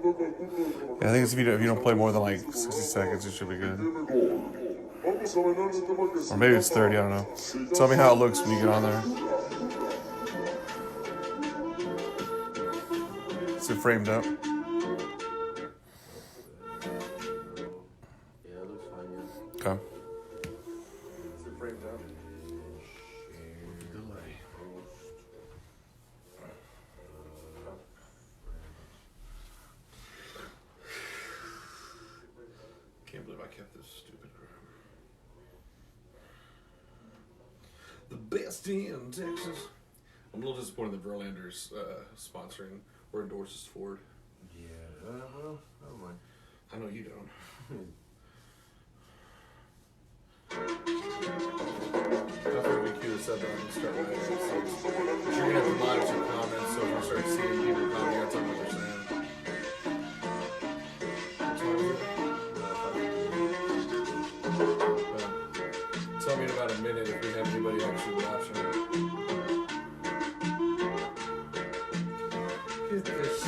Yeah, I think it's if you don't play more than like 60 seconds, it should be good. Or maybe it's 30, I don't know. Tell me how it looks when you get on there. Is it framed up? Yeah, it looks fine, yeah. Okay. Is it framed up? Delay. Can't believe I kept this stupid crap. The best in Texas. I'm a little disappointed that Verlander's sponsoring or endorses Ford. Yeah, well, I don't mind. I know you don't. After we cue this up, I'm going to start writing. You're going to have to monitor comments, so if you start seeing people comment, you got to tell me what they're saying. Tell me in about a minute if we have anybody actually watching it. Get this.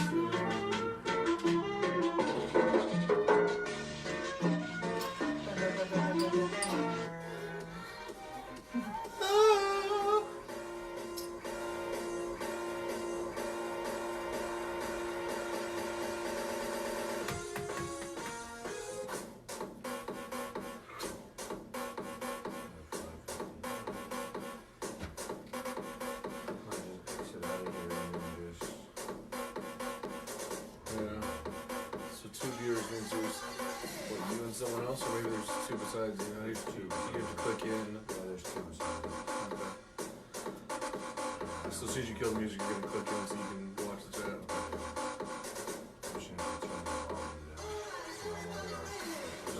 Means there's what, you and someone else, or maybe there's two besides you. There's two. You have to click in. Yeah, there's two besides me. Okay. So as soon as you kill the music, you're gonna click in so you can watch the chat.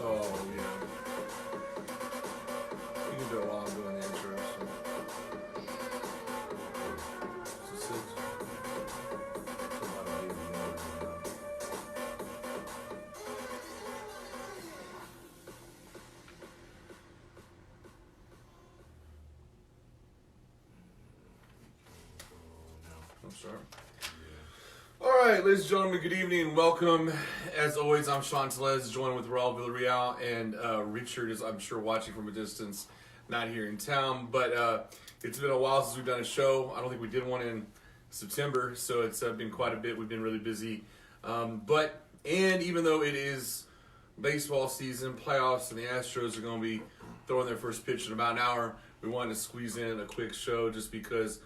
Oh yeah. You can do it while I'm doing the intro. So 6. All right, ladies and gentlemen, good evening. Welcome. As always, I'm Sean Telez, joined with Raul Villarreal, and Richard is, I'm sure, watching from a distance, not here in town. But it's been a while since we've done a show. I don't think we did one in September, so it's been quite a bit. We've been really busy. And even though it is baseball season, playoffs, and the Astros are going to be throwing their first pitch in about an hour, we wanted to squeeze in a quick show just because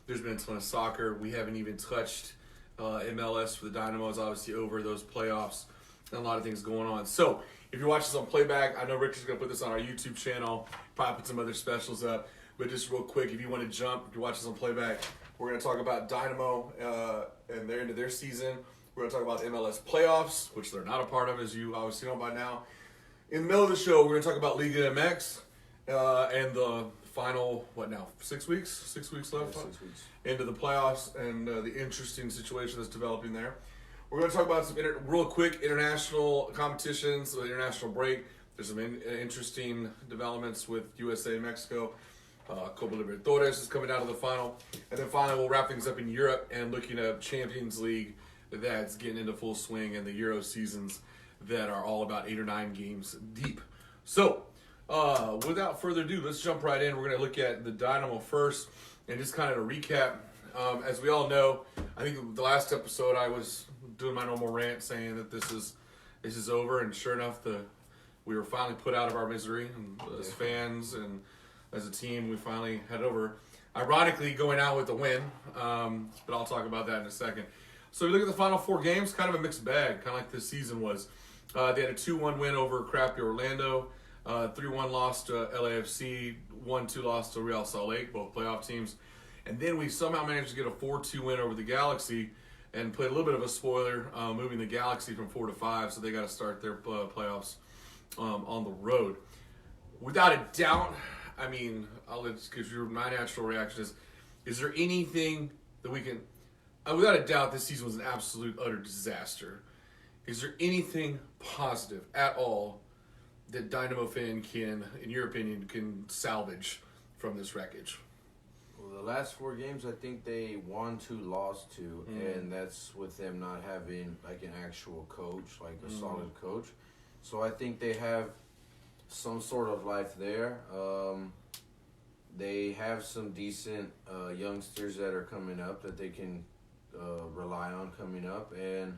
there's been a ton of soccer. We haven't even touched MLS for the Dynamo is obviously over, those playoffs, and a lot of things going on. So if you're watching this on playback, I know Richard's going to put this on our YouTube channel, probably put some other specials up, but just real quick, if you want to jump, if you watch this on playback, we're going to talk about Dynamo and they're into their season. We're going to talk about the MLS playoffs, which they're not a part of, as you obviously know by now. In the middle of the show, we're going to talk about Liga MX and the final, 6 weeks? 6 weeks left? Yeah, 6 weeks. Into the playoffs and the interesting situation that's developing there. We're going to talk about some real quick international competitions, the international break. There's some interesting developments with USA and Mexico. Copa Libertadores is coming down to the final. And then finally, we'll wrap things up in Europe and looking at Champions League that's getting into full swing and the Euro seasons that are all about 8 or 9 games deep. So, without further ado, let's jump right in. We're going to look at the Dynamo first and just kind of a recap. As we all know, I think the last episode I was doing my normal rant saying that this is over, and sure enough, we were finally put out of our misery, and as fans and as a team, we finally had over. Ironically, going out with a win, but I'll talk about that in a second. So we look at the final 4 games, kind of a mixed bag, kind of like this season was. They had a 2-1 win over crappy Orlando, 3-1 loss to LAFC, 1-2 loss to Real Salt Lake, both playoff teams. And then we somehow managed to get a 4-2 win over the Galaxy and played a little bit of a spoiler, moving the Galaxy from 4 to 5, so they got to start their playoffs on the road. Without a doubt, I mean, because my natural reaction is there anything that we can... without a doubt, this season was an absolute, utter disaster. Is there anything positive at all that Dynamo fan can, in your opinion, can salvage from this wreckage? Well, The last 4 games, I think they won 2, lost 2, and that's with them not having like an actual coach, like a solid coach. So I think they have some sort of life there. They have some decent youngsters that are coming up that they can rely on coming up, and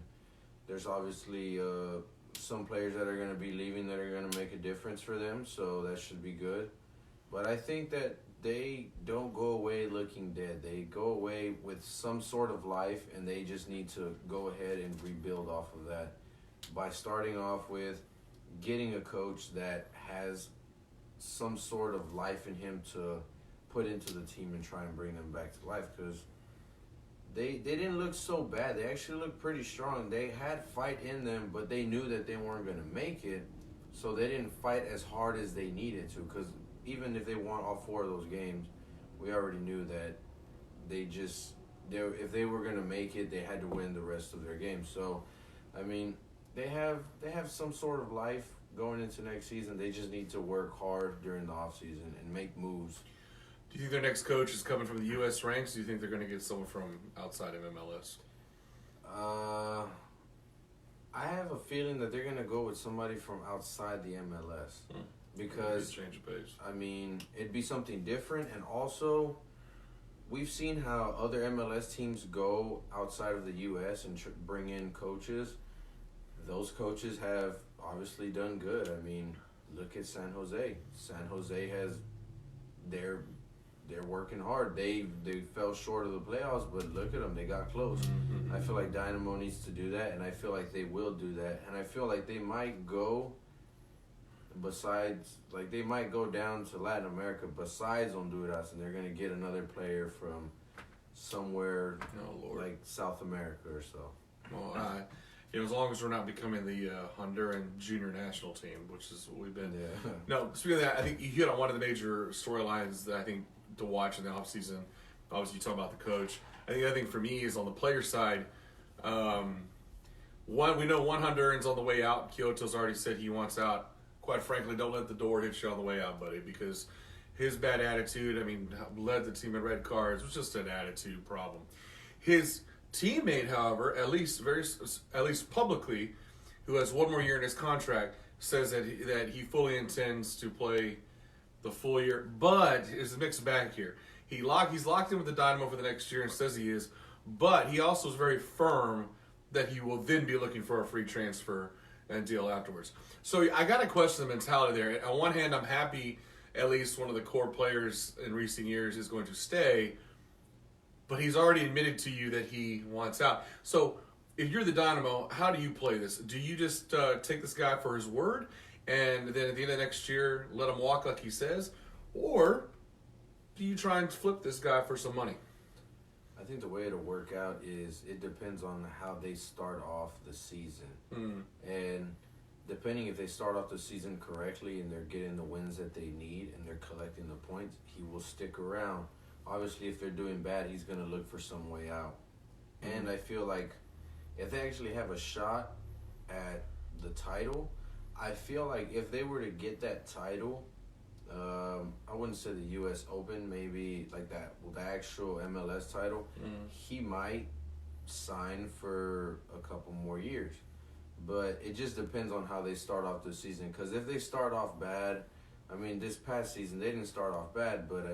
there's obviously some players that are going to be leaving that are going to make a difference for them, so that should be good. But I think that they don't go away looking dead. They go away with some sort of life, and they just need to go ahead and rebuild off of that by starting off with getting a coach that has some sort of life in him to put into the team and try and bring them back to life, because they didn't look so bad. They actually looked pretty strong. They had fight in them, but they knew that they weren't going to make it, so they didn't fight as hard as they needed to, because even if they won all 4 of those games, we already knew that if they were going to make it, they had to win the rest of their games. So, I mean, they have some sort of life going into next season. They just need to work hard during the offseason and make moves. Do you think their next coach is coming from the U.S. ranks? Do you think they're going to get someone from outside of MLS? I have a feeling that they're going to go with somebody from outside the MLS. Because, change of pace. I mean, it'd be something different. And also, we've seen how other MLS teams go outside of the U.S. and bring in coaches. Those coaches have obviously done good. I mean, look at San Jose. San Jose they're working hard. They fell short of the playoffs, but look at them. They got close. I feel like Dynamo needs to do that, and I feel like they will do that. And I feel like they might go down to Latin America besides Honduras, and they're going to get another player from somewhere like South America or so. Well, as long as we're not becoming the Honduran junior national team, which is what we've been. Yeah. No, speaking of that, I think you hit on one of the major storylines that I think to watch in the offseason. Obviously, you talk about the coach. I think the other thing for me is on the player side. We know one Honduran's on the way out. Kyoto's already said he wants out. Quite frankly, don't let the door hit you on the way out, buddy, because his bad attitude, led the team in red cards, was just an attitude problem. His teammate, however, at least publicly, who has one more year in his contract, says that he fully intends to play the full year, but it's a mixed bag here. He's locked in with the Dynamo for the next year and says he is, but he also is very firm that he will then be looking for a free transfer and deal afterwards. So I got to question the mentality there. On one hand, I'm happy at least one of the core players in recent years is going to stay, but he's already admitted to you that he wants out. So if you're the Dynamo, how do you play this? Do you just take this guy for his word and then at the end of next year let him walk like he says? Or do you try and flip this guy for some money? I think the way it'll work out is it depends on how they start off the season. And depending if they start off the season correctly and they're getting the wins that they need and they're collecting the points, he will stick around. Obviously, if they're doing bad, he's going to look for some way out. And I feel like if they actually have a shot at the title, I feel like if they were to get that title, I wouldn't say the U.S. Open, maybe like that, the actual MLS title, he might sign for a couple more years. But it just depends on how they start off the season. Because if they start off bad, this past season, they didn't start off bad, but,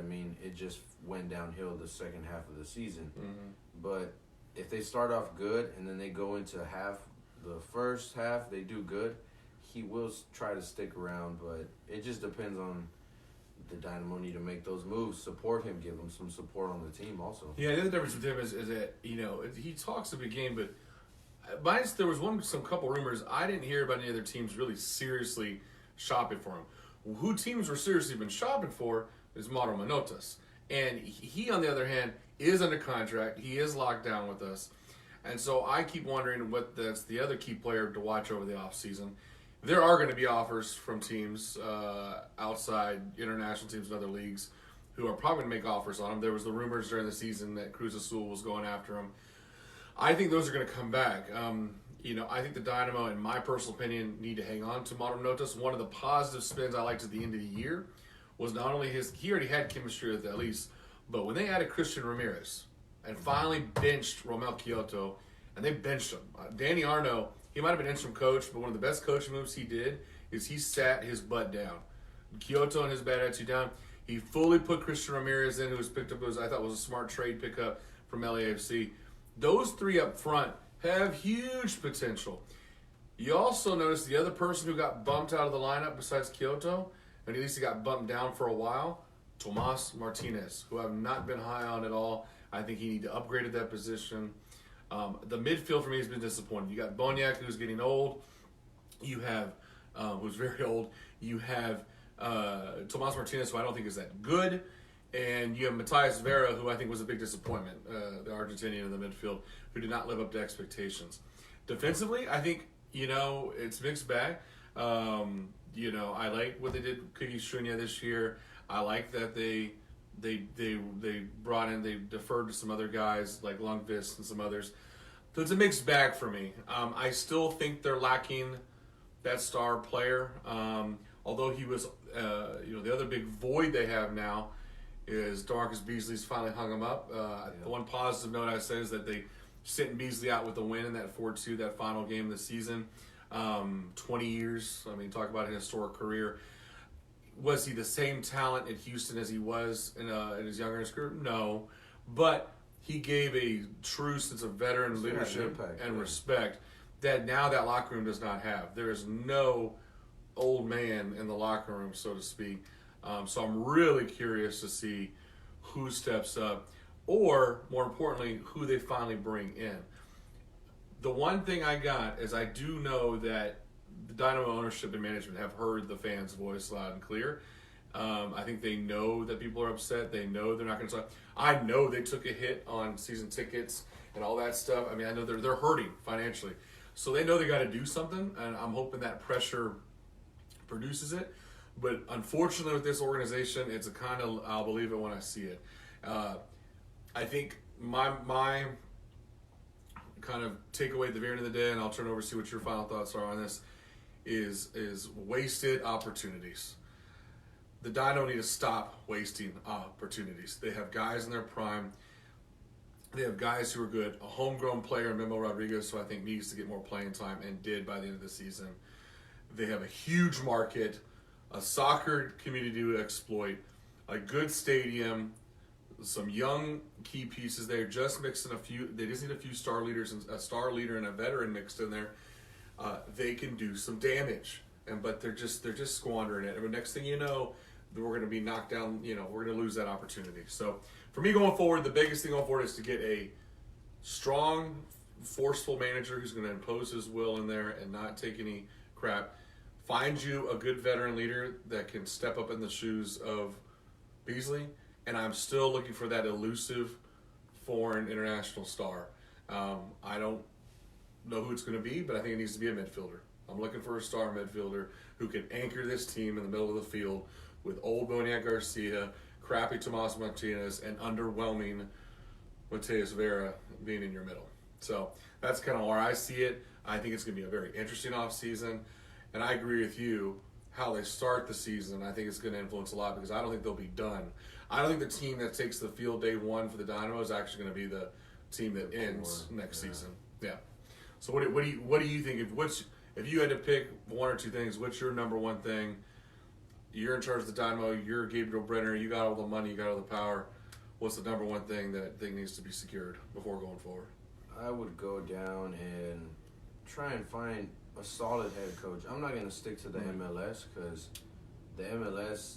it just went downhill the second half of the season. But if they start off good and then they go into the first half, they do good, he will try to stick around. But it just depends on the Dynamo need to make those moves, support him, give him some support on the team also. Yeah, the other difference with him is that, he talks a big game, but there was some couple rumors. I didn't hear about any other teams really seriously shopping for him. Who teams were seriously been shopping for is Mauro Manotas. And he, on the other hand, is under contract. He is locked down with us. And so I keep wondering what that's the other key player to watch over the offseason. There are going to be offers from teams outside, international teams and other leagues, who are probably going to make offers on him. There was the rumors during the season that Cruz Azul was going after him. I think those are going to come back. I think the Dynamo, in my personal opinion, need to hang on to Mauro Manotas. One of the positive spins I liked at the end of the year was not only he already had chemistry with Elise, But when they added Christian Ramirez and finally benched Romel Kyoto, and they benched him, Danny Arno, he might have been interim coach, but one of the best coaching moves he did is he sat his butt down. Kyoto and his bad attitude down. He fully put Christian Ramirez in, who was picked up, I thought was a smart trade pickup from LAFC. Those three up front have huge potential. You also notice the other person who got bumped out of the lineup besides Kyoto, and at least he got bumped down for a while, Tomas Martinez, who I've not been high on at all. I think he need to upgrade at that position. The midfield for me has been disappointing. You got Boniek, who's getting old. You have, who's very old. You have Tomas Martinez, who I don't think is that good. And you have Matias Vera, who I think was a big disappointment, the Argentinian in the midfield, who did not live up to expectations. Defensively, I think, it's mixed bag. I like what they did with Kiki Shunya this year. I like that they deferred to some other guys like Lundqvist and some others. So it's a mixed bag for me. I still think they're lacking that star player. Although he was, the other big void they have now is DeMarcus Beasley's finally hung him up. The one positive note I say is that they sent Beasley out with a win in that 4-2, that final game of the season. 20 years, talk about a historic career. Was he the same talent at Houston as he was in his younger career? No. But he gave a true sense of veteran leadership and respect that now that locker room does not have. There is no old man in the locker room, so to speak. So I'm really curious to see who steps up, or more importantly, who they finally bring in. The one thing I got is I do know that the Dynamo ownership and management have heard the fans' voice loud and clear. I think they know that people are upset. They know they're not going to talk. I know they took a hit on season tickets and all that stuff. I know they're hurting financially. So they know they got to do something, and I'm hoping that pressure produces it. But unfortunately with this organization, it's a kind of, I'll believe it when I see it. I think my kind of takeaway at the very end of the day, and I'll turn over to see what your final thoughts are on this, is wasted opportunities. The Dino need to stop wasting opportunities. They have guys in their prime. They have guys who are good. A homegrown player, Memo Rodriguez, who I think needs to get more playing time and did by the end of the season. They have a huge market, a soccer community to exploit, a good stadium, some young key pieces. They're just mixing a few. They just need a few star leaders, and a star leader and a veteran mixed in there. They can do some damage, but they're just squandering it. And the next thing you know, we're going to be knocked down. We're going to lose that opportunity. So for me going forward, the biggest thing going forward is to get a strong, forceful manager who's going to impose his will in there and not take any crap. Find you a good veteran leader that can step up in the shoes of Beasley. And I'm still looking for that elusive foreign international star. I don't know who it's going to be, but I think it needs to be a midfielder. I'm looking for a star midfielder who can anchor this team in the middle of the field with old Boniek Garcia, crappy Tomas Martinez, and underwhelming Matias Vera being in your middle. So that's kind of where I see it. I think it's going to be a very interesting offseason. And I agree with you, how they start the season, I think it's going to influence a lot because I don't think they'll be done. I don't think the team that takes the field day one for the Dynamo is actually going to be the team that ends next season. Yeah. So what do you think? If you had to pick one or two things, what's your number one thing? You're in charge of the Dynamo. You're Gabriel Brenner. You got all the money. You got all the power. What's the number one thing that needs to be secured before going forward? I would go down and try and find a solid head coach. I'm not going to stick to the MLS because the MLS,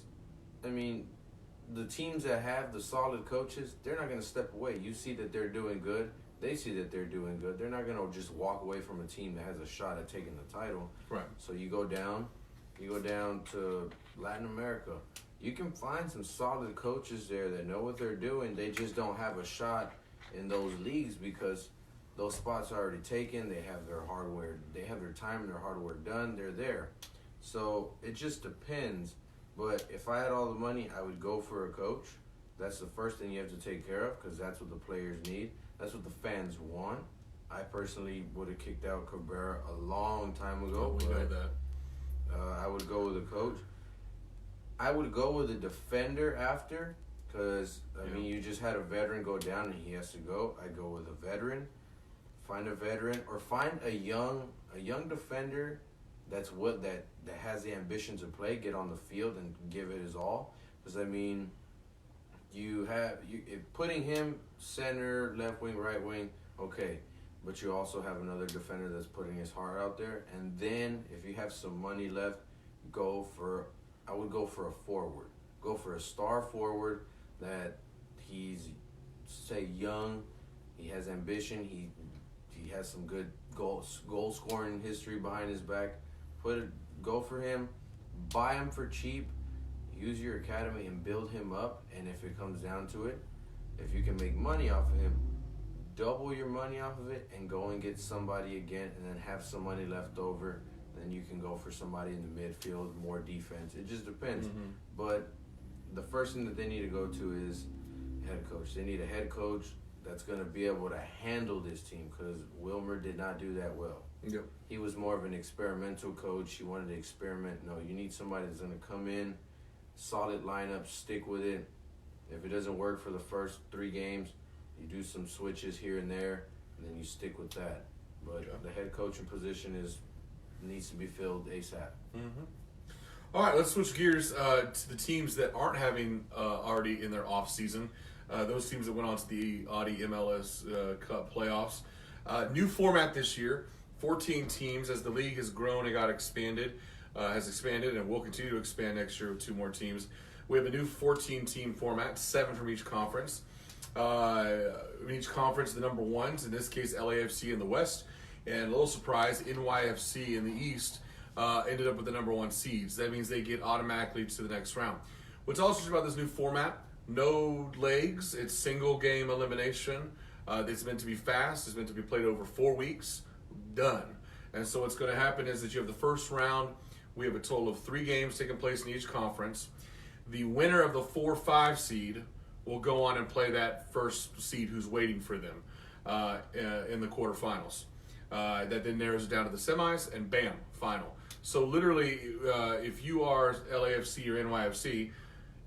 the teams that have the solid coaches, they're not going to step away. You see that they're doing good. They see that they're doing good. They're not going to just walk away from a team that has a shot at taking the title. Right. So you go down to Latin America. You can find some solid coaches there that know what they're doing. They just don't have a shot in those leagues because those spots are already taken. They have their hardware. They have their time and their hard work done. They're there. So it just depends. But if I had all the money, I would go for a coach. That's the first thing you have to take care of because that's what the players need. That's what the fans want. I personally would have kicked out Cabrera a long time ago. We know that. I would go with a coach. I would go with a defender after Because, I mean, you just had a veteran go down and he has to go. I go with a veteran. Find a veteran. Or find a young defender that has the ambition to play, get on the field and give it his all. Because, I mean, putting him center, left wing, right wing, okay. But you also have another defender that's putting his heart out there. And then, if you have some money left, I would go for a forward. Go for a star forward that he's, say, young, he has ambition, he has some good goal scoring history behind his back. Go for him, buy him for cheap, use your academy and build him up. And if it comes down to it, if you can make money off of him, double your money off of it and go and get somebody again, and then have some money left over. Then you can go for somebody in the midfield, more defense. It just depends. Mm-hmm. But the first thing that they need to go to is head coach. They need a head coach that's going to be able to handle this team, because Wilmer did not do that well. Yep. He was more of an experimental coach. He wanted to experiment. No, you need somebody that's going to come in, solid lineup, stick with it. If it doesn't work for the first 3 games, you do some switches here and there, and then you stick with that. But the head coaching position needs to be filled ASAP. Mm-hmm. All right, let's switch gears to the teams that aren't having already in their off season. Those teams that went on to the Audi MLS Cup playoffs. New format this year: 14 teams. As the league has grown and has expanded, and will continue to expand next year with 2 more teams. We have a new 14-team format, 7 from each conference. In each conference, the number ones, in this case LAFC in the West, and a little surprise, NYFC in the East ended up with the number 1 seeds. That means they get automatically to the next round. What's also interesting about this new format, no legs, it's single game elimination. It's meant to be fast, it's meant to be played over 4 weeks, done. And so what's going to happen is that you have the first round. We have a total of 3 games taking place in each conference. The winner of the 4-5 seed will go on and play that first seed who's waiting for them in the quarterfinals. That then narrows it down to the semis, and bam, final. So literally, if you are LAFC or NYFC,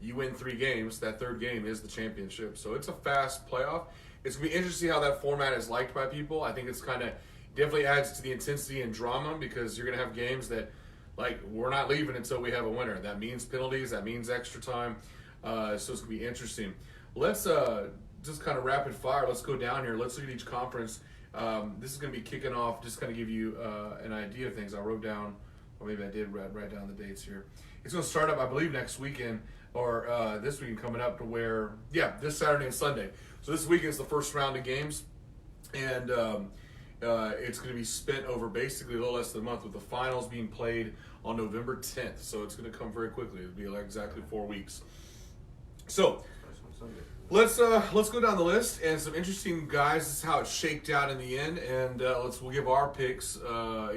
you win 3 games. That 3rd game is the championship. So it's a fast playoff. It's going to be interesting to see how that format is liked by people. I think it's definitely adds to the intensity and drama, because you're going to have games that, like, we're not leaving until we have a winner. That means penalties. That means extra time. So it's going to be interesting. Let's just kind of rapid fire. Let's go down here. Let's look at each conference. This is going to be kicking off, just kind of give you an idea of things. I wrote down, or maybe I did write down the dates here. It's going to start up, I believe, next weekend, or this weekend coming up, to where, this Saturday and Sunday. So this weekend's the first round of games, and it's going to be spent over basically a little less than a month, with the finals being played on November 10th. So it's going to come very quickly. It'll be like exactly 4 weeks. So let's go down the list, and some interesting guys. This is how it shaked out in the end, and we'll give our picks,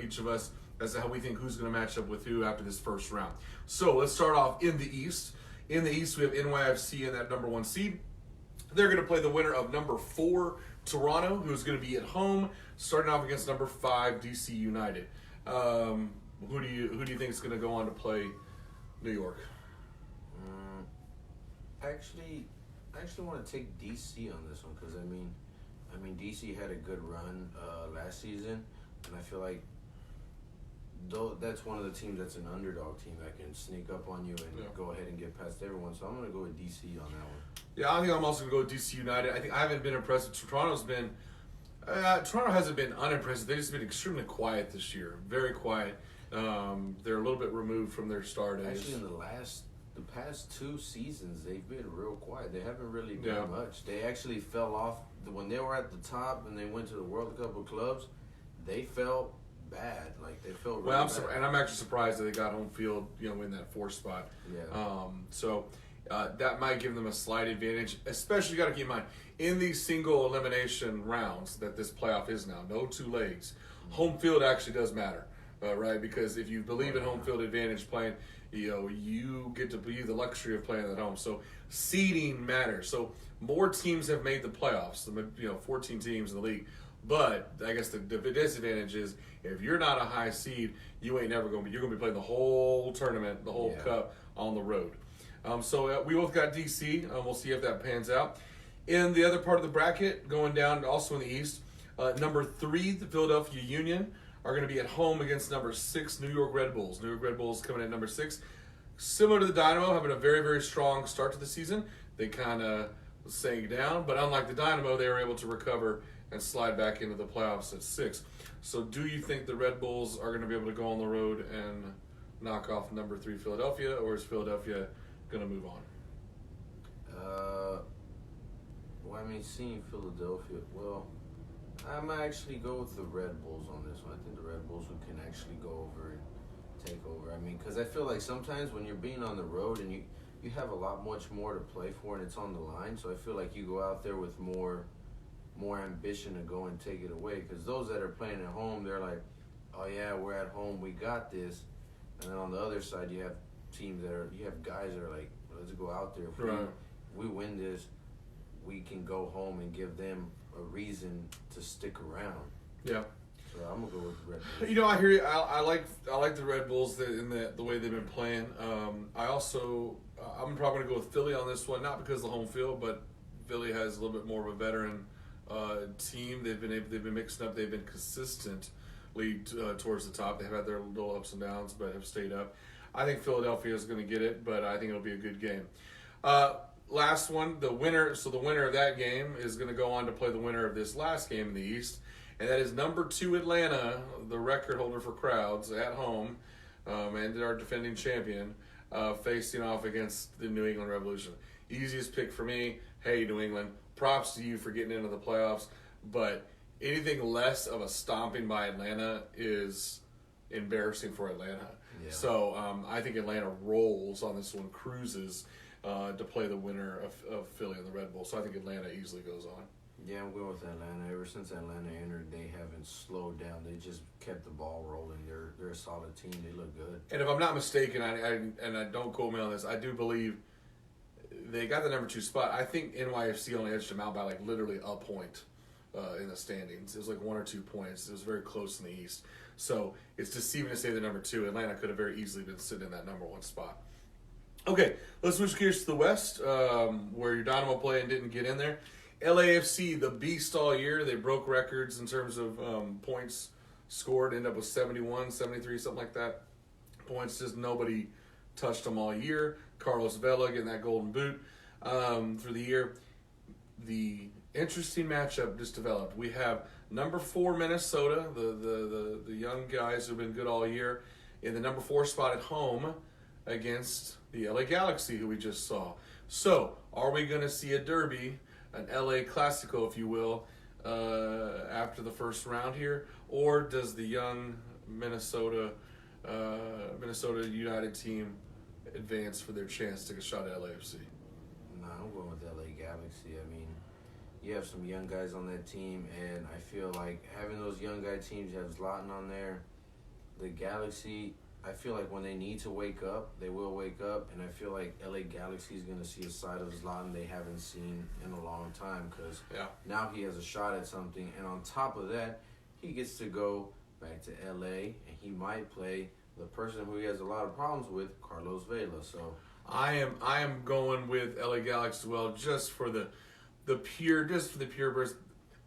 each of us, as to how we think who's going to match up with who after this first round. So let's start off in the East. In the East, we have NYFC in that number 1 seed. They're going to play the winner of number 4 Toronto, who's going to be at home, starting off against number 5 DC United. Who do you think is going to go on to play New York? I actually want to take DC on this one, because I mean DC had a good run last season, and I feel like that's one of the teams that's an underdog team that can sneak up on you and go ahead and get past everyone. So I'm going to go with DC on that one. Yeah, I think I'm also going to go with DC United. I haven't been impressed. Toronto hasn't been unimpressive. They've just been extremely quiet this year. Very quiet. They're a little bit removed from their star days. Actually, in the past 2 seasons, they've been real quiet. They haven't really done much. They actually fell off. When they were at the top and they went to the World Cup of Clubs, they felt bad. Like, they felt really bad. And I'm actually surprised that they got home field, in that 4th spot. Yeah. So that might give them a slight advantage, especially, you got to keep in mind, in these single elimination rounds that this playoff is now, no 2 legs, home field actually does matter, right? Because if you believe in home field advantage playing, you get to be the luxury of playing at home. So seeding matters. So more teams have made the playoffs, 14 teams in the league. But I guess the disadvantage is, if you're not a high seed, you ain't never going to be. You're going to be playing the whole tournament, the whole cup on the road. So we both got DC. We'll see if that pans out. In the other part of the bracket, going down also in the East, number 3, the Philadelphia Union, are going to be at home against number 6, New York Red Bulls. New York Red Bulls coming in at number 6. Similar to the Dynamo, having a very, very strong start to the season. They kind of sank down, but unlike the Dynamo, they were able to recover and slide back into the playoffs at 6. So do you think the Red Bulls are going to be able to go on the road and knock off number 3 Philadelphia, or is Philadelphia going to move on? Well, I mean, seeing Philadelphia, I might actually go with the Red Bulls on this one. I think the Red Bulls can actually go over and take over. I mean, because I feel like sometimes when you're being on the road and you have a lot much more to play for and it's on the line, so I feel like you go out there with more ambition to go and take it away. Because those that are playing at home, they're like, oh yeah, we're at home, we got this. And then on the other side, you have teams you have guys that are like, let's go out there. If we win this, we can go home and give them a reason to stick around. Yeah. So I'm gonna go with the Red Bulls. You know, I hear you. I like the Red Bulls in the way they've been playing. I'm probably gonna go with Philly on this one, not because of the home field, but Philly has a little bit more of a veteran team. They've been mixing up. They've been consistently towards the top. They've had their little ups and downs, but have stayed up. I think Philadelphia is going to get it, but I think it'll be a good game. Last one, the winner. So the winner of that game is going to go on to play the winner of this last game in the East, and that is number 2 Atlanta, the record holder for crowds at home, and our defending champion, facing off against the New England Revolution. Easiest pick for me. Hey, New England, props to you for getting into the playoffs, but anything less of a stomping by Atlanta is embarrassing for Atlanta. Yeah. So I think Atlanta rolls on this one, cruises to play the winner of Philly and the Red Bull. So I think Atlanta easily goes on. Yeah, I'm going with Atlanta. Ever since Atlanta entered, they haven't slowed down. They just kept the ball rolling. They're a solid team. They look good. And if I'm not mistaken, I don't quote me on this, I do believe they got the number 2 spot. I think NYFC only edged them out by like literally a point in the standings. It was like 1 or 2 points. It was very close in the East. So it's deceiving to say the number 2. Atlanta could have very easily been sitting in that number 1 spot. Okay, let's switch gears to the West, where your Dynamo play and didn't get in there. LAFC, the beast all year. They broke records in terms of points scored. Ended up with 71, 73, something like that. Points, just nobody touched them all year. Carlos Vela getting that golden boot for the year. The interesting matchup just developed. We have number 4 Minnesota, the young guys who've been good all year, in the number 4 spot at home against the LA Galaxy, who we just saw. So, are we going to see a derby, an LA Clasico, if you will, after the first round here? Or does the young Minnesota United team advance for their chance to take a shot at LAFC? No, I'm going with LA Galaxy. I mean, you have some young guys on that team, and I feel like having those young guy teams, you have Zlatan on there. The Galaxy, I feel like when they need to wake up, they will wake up, and I feel like LA Galaxy is going to see a side of Zlatan they haven't seen in a long time, because now he has a shot at something, and on top of that, he gets to go back to LA, and he might play the person who he has a lot of problems with, Carlos Vela. So I am going with LA Galaxy as well, just for the pure burst.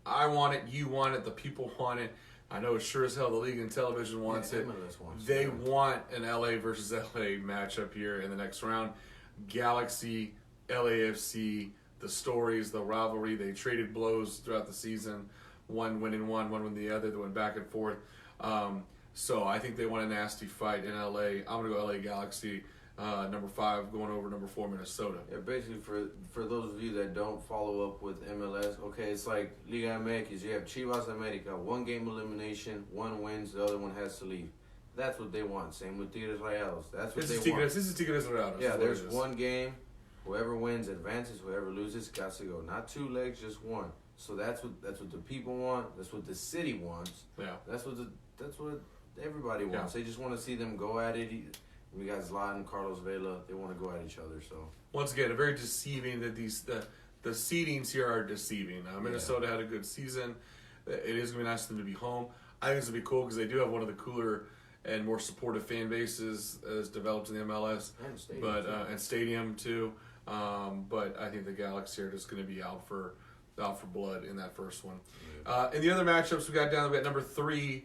I want it, you want it, the people want it. I know sure as hell the league and television wants it. They want an LA versus LA matchup here in the next round. Galaxy, LAFC, the stories, the rivalry. They traded blows throughout the season. One winning one winning the other. They went back and forth. So I think they want a nasty fight in LA. I'm going to go LA Galaxy. Number 5 going over number 4 Minnesota. Yeah, basically for those of you that don't follow up with MLS, okay, it's like Liga MX. You have Chivas America, 1 game elimination, 1 wins, the other one has to leave. That's what they want. Same with Tigres Rayados. That's what they want. This is Tigres Rayados. Yeah, there's 1 game. Whoever wins advances. Whoever loses got to go. Not 2 legs, just 1. So that's what the people want. That's what the city wants. Yeah. That's what everybody wants. They just want to see them go at it. We got Zlatan, Carlos Vela. They want to go at each other. So once again, a very deceiving that the seedings here are deceiving. Minnesota had a good season. It is going to be nice for them to be home. I think it's going to be cool because they do have one of the cooler and more supportive fan bases as developed in the MLS, And stadium. but and stadium too. But I think the Galaxy are just going to be out for blood in that first one. In the other matchups we got down, we got number 3,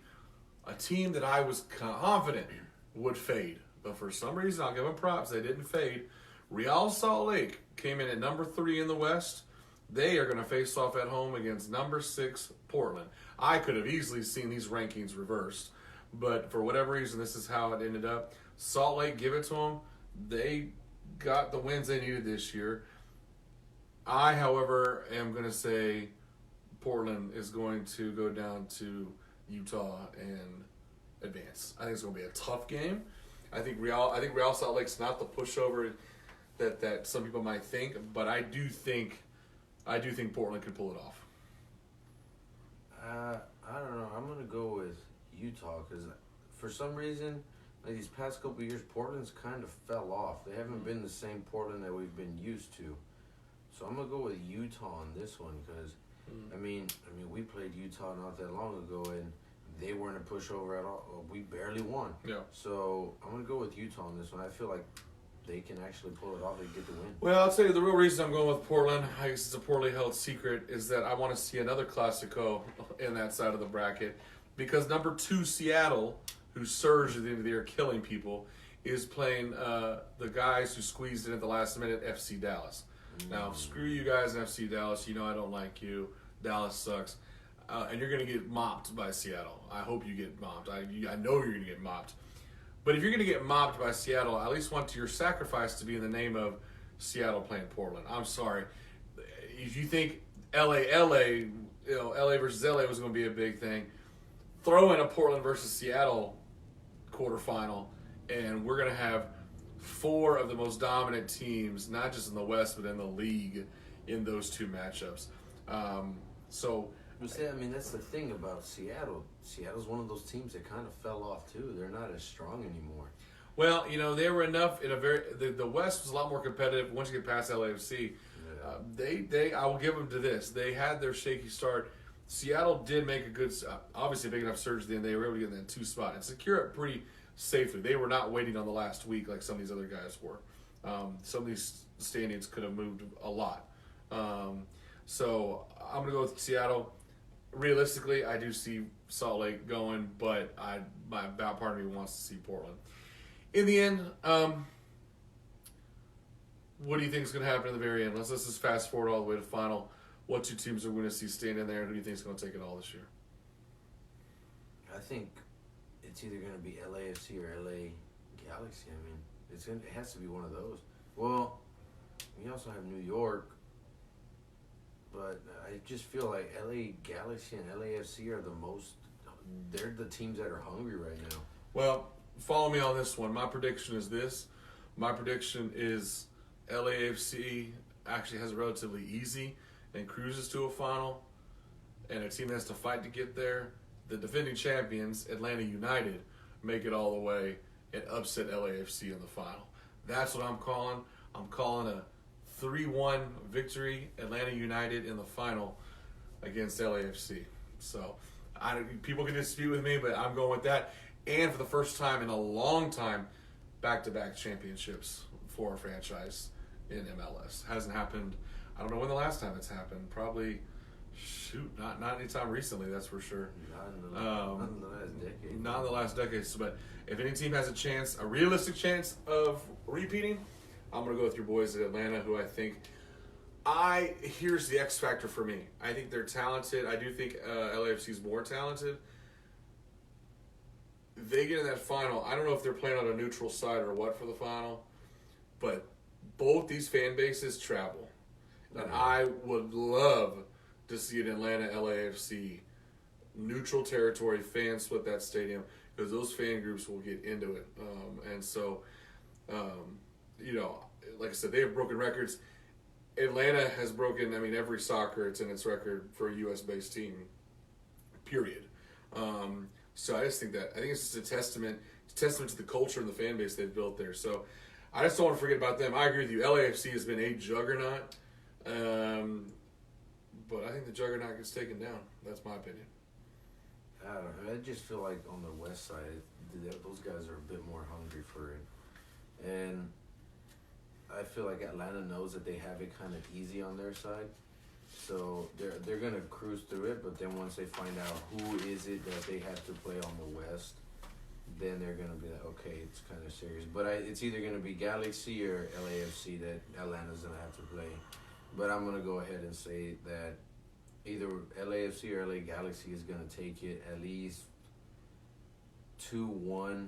a team that I was confident would fade, but for some reason I'll give them props, they didn't fade. Real Salt Lake came in at number 3 in the West. They are going to face off at home against number 6 Portland. I could have easily seen these rankings reversed, but for whatever reason, this is how it ended up. Salt Lake, give it to them. They got the wins they needed this year. I, however, am going to say Portland is going to go down to Utah and advance. I think it's going to be a tough game. I think Real Salt Lake's not the pushover that some people might think, but I do think Portland can pull it off. I don't know. I'm gonna go with Utah because for some reason, like these past couple of years, Portland's kind of fell off. They haven't been the same Portland that we've been used to. So I'm gonna go with Utah on this one because, I mean, we played Utah not that long ago and they weren't a pushover at all. We barely won. Yeah. So I'm gonna go with Utah on this one. I feel like they can actually pull it off and get the win. Well, I'll tell you the real reason I'm going with Portland, I guess it's a poorly held secret, is that I want to see another Classico in that side of the bracket because number 2 Seattle, who surged at the end of the year killing people, is playing the guys who squeezed in at the last minute, FC Dallas. Now, screw you guys in FC Dallas. You know I don't like you. Dallas sucks. And you're going to get mopped by Seattle. I hope you get mopped. I know you're going to get mopped. But if you're going to get mopped by Seattle, I at least want your sacrifice to be in the name of Seattle playing Portland. I'm sorry. If you think LA versus LA was going to be a big thing, throw in a Portland versus Seattle quarterfinal, and we're going to have 4 of the most dominant teams, not just in the West, but in the league in those 2 matchups. That's the thing about Seattle. Seattle's one of those teams that kind of fell off too. They're not as strong anymore. Well, they were enough in the West was a lot more competitive once you get past LAFC. Yeah. I will give them to this. They had their shaky start. Seattle did make a good, obviously a big enough surge then. They were able to get in that 2 spot and secure it pretty safely. They were not waiting on the last week like some of these other guys were. Some of these standings could have moved a lot. So I'm going to go with Seattle. Realistically, I do see Salt Lake going, but about part of me wants to see Portland. In the end, what do you think is going to happen in the very end? Let's just fast forward all the way to final. What 2 teams are we going to see stand in there, and who do you think is going to take it all this year? I think it's either going to be LAFC or LA Galaxy. It has to be one of those. Well, we also have New York. But I just feel like LA Galaxy and LAFC are they're the teams that are hungry right now. Well, follow me on this one. My prediction is this. My prediction is LAFC actually has it relatively easy and cruises to a final, and a team that has to fight to get there. The defending champions, Atlanta United, make it all the way and upset LAFC in the final. That's what I'm calling. I'm calling a 3-1 victory, Atlanta United in the final against LAFC. So, people can dispute with me, but I'm going with that. And for the first time in a long time, back-to-back championships for our franchise in MLS. Hasn't happened. I don't know when the last time it's happened. Probably, not anytime recently. That's for sure. Not in the last decade. Not in the last decades. But if any team has a realistic chance of repeating, I'm going to go with your boys at Atlanta, who I think here's the X factor for me. I think they're talented. I do think LAFC is more talented. They get in that final. I don't know if they're playing on a neutral side or what for the final, but both these fan bases travel. And I would love to see an Atlanta LAFC neutral territory fan split that stadium because those fan groups will get into it. Like I said, they have broken records. Atlanta has broken, every soccer, it's in its record for a U.S.-based team, period. So I just think it's just a testament to the culture and the fan base they've built there. So I just don't want to forget about them. I agree with you. LAFC has been a juggernaut, but I think the juggernaut gets taken down. That's my opinion. I don't know. I just feel like on the west side, those guys are a bit more hungry for it, and I feel like Atlanta knows that they have it kind of easy on their side, so they're gonna cruise through it. But then once they find out who is it that they have to play on the west, then they're gonna be like, okay, it's kind of serious. But it's either gonna be Galaxy or LAFC that Atlanta's gonna have to play. But I'm gonna go ahead and say that either LAFC or LA Galaxy is gonna take it at least 2-1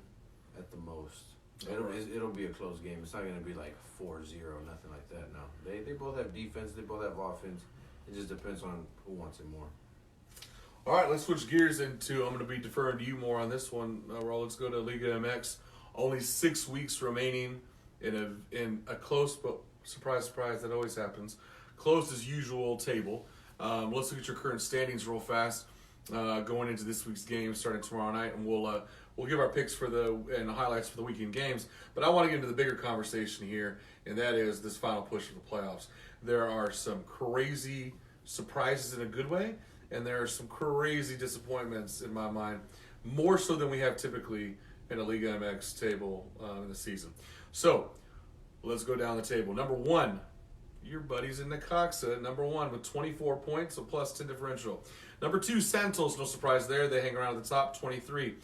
at the most. It'll be a close game. It's not gonna be like 4-0, nothing like that. No, they both have defense. They both have offense. It just depends on who wants it more. All right, let's switch gears into. I'm going to be deferring to you more on this one, Raul. Let's go to Liga MX. Only 6 weeks remaining in a close, but surprise, surprise, that always happens. Close as usual table. Let's look at your current standings real fast. Going into this week's game, starting tomorrow night, and we'll give our picks for the highlights for the weekend games. But I want to get into the bigger conversation here, and that is this final push for the playoffs. There are some crazy surprises in a good way, and there are some crazy disappointments in my mind, more so than we have typically in a Liga MX table in the season. So let's go down the table. Number one, your buddies in Necaxa, number one with 24 points, a plus 10 differential. Number two, Santos, no surprise there. They hang around at the top, 23.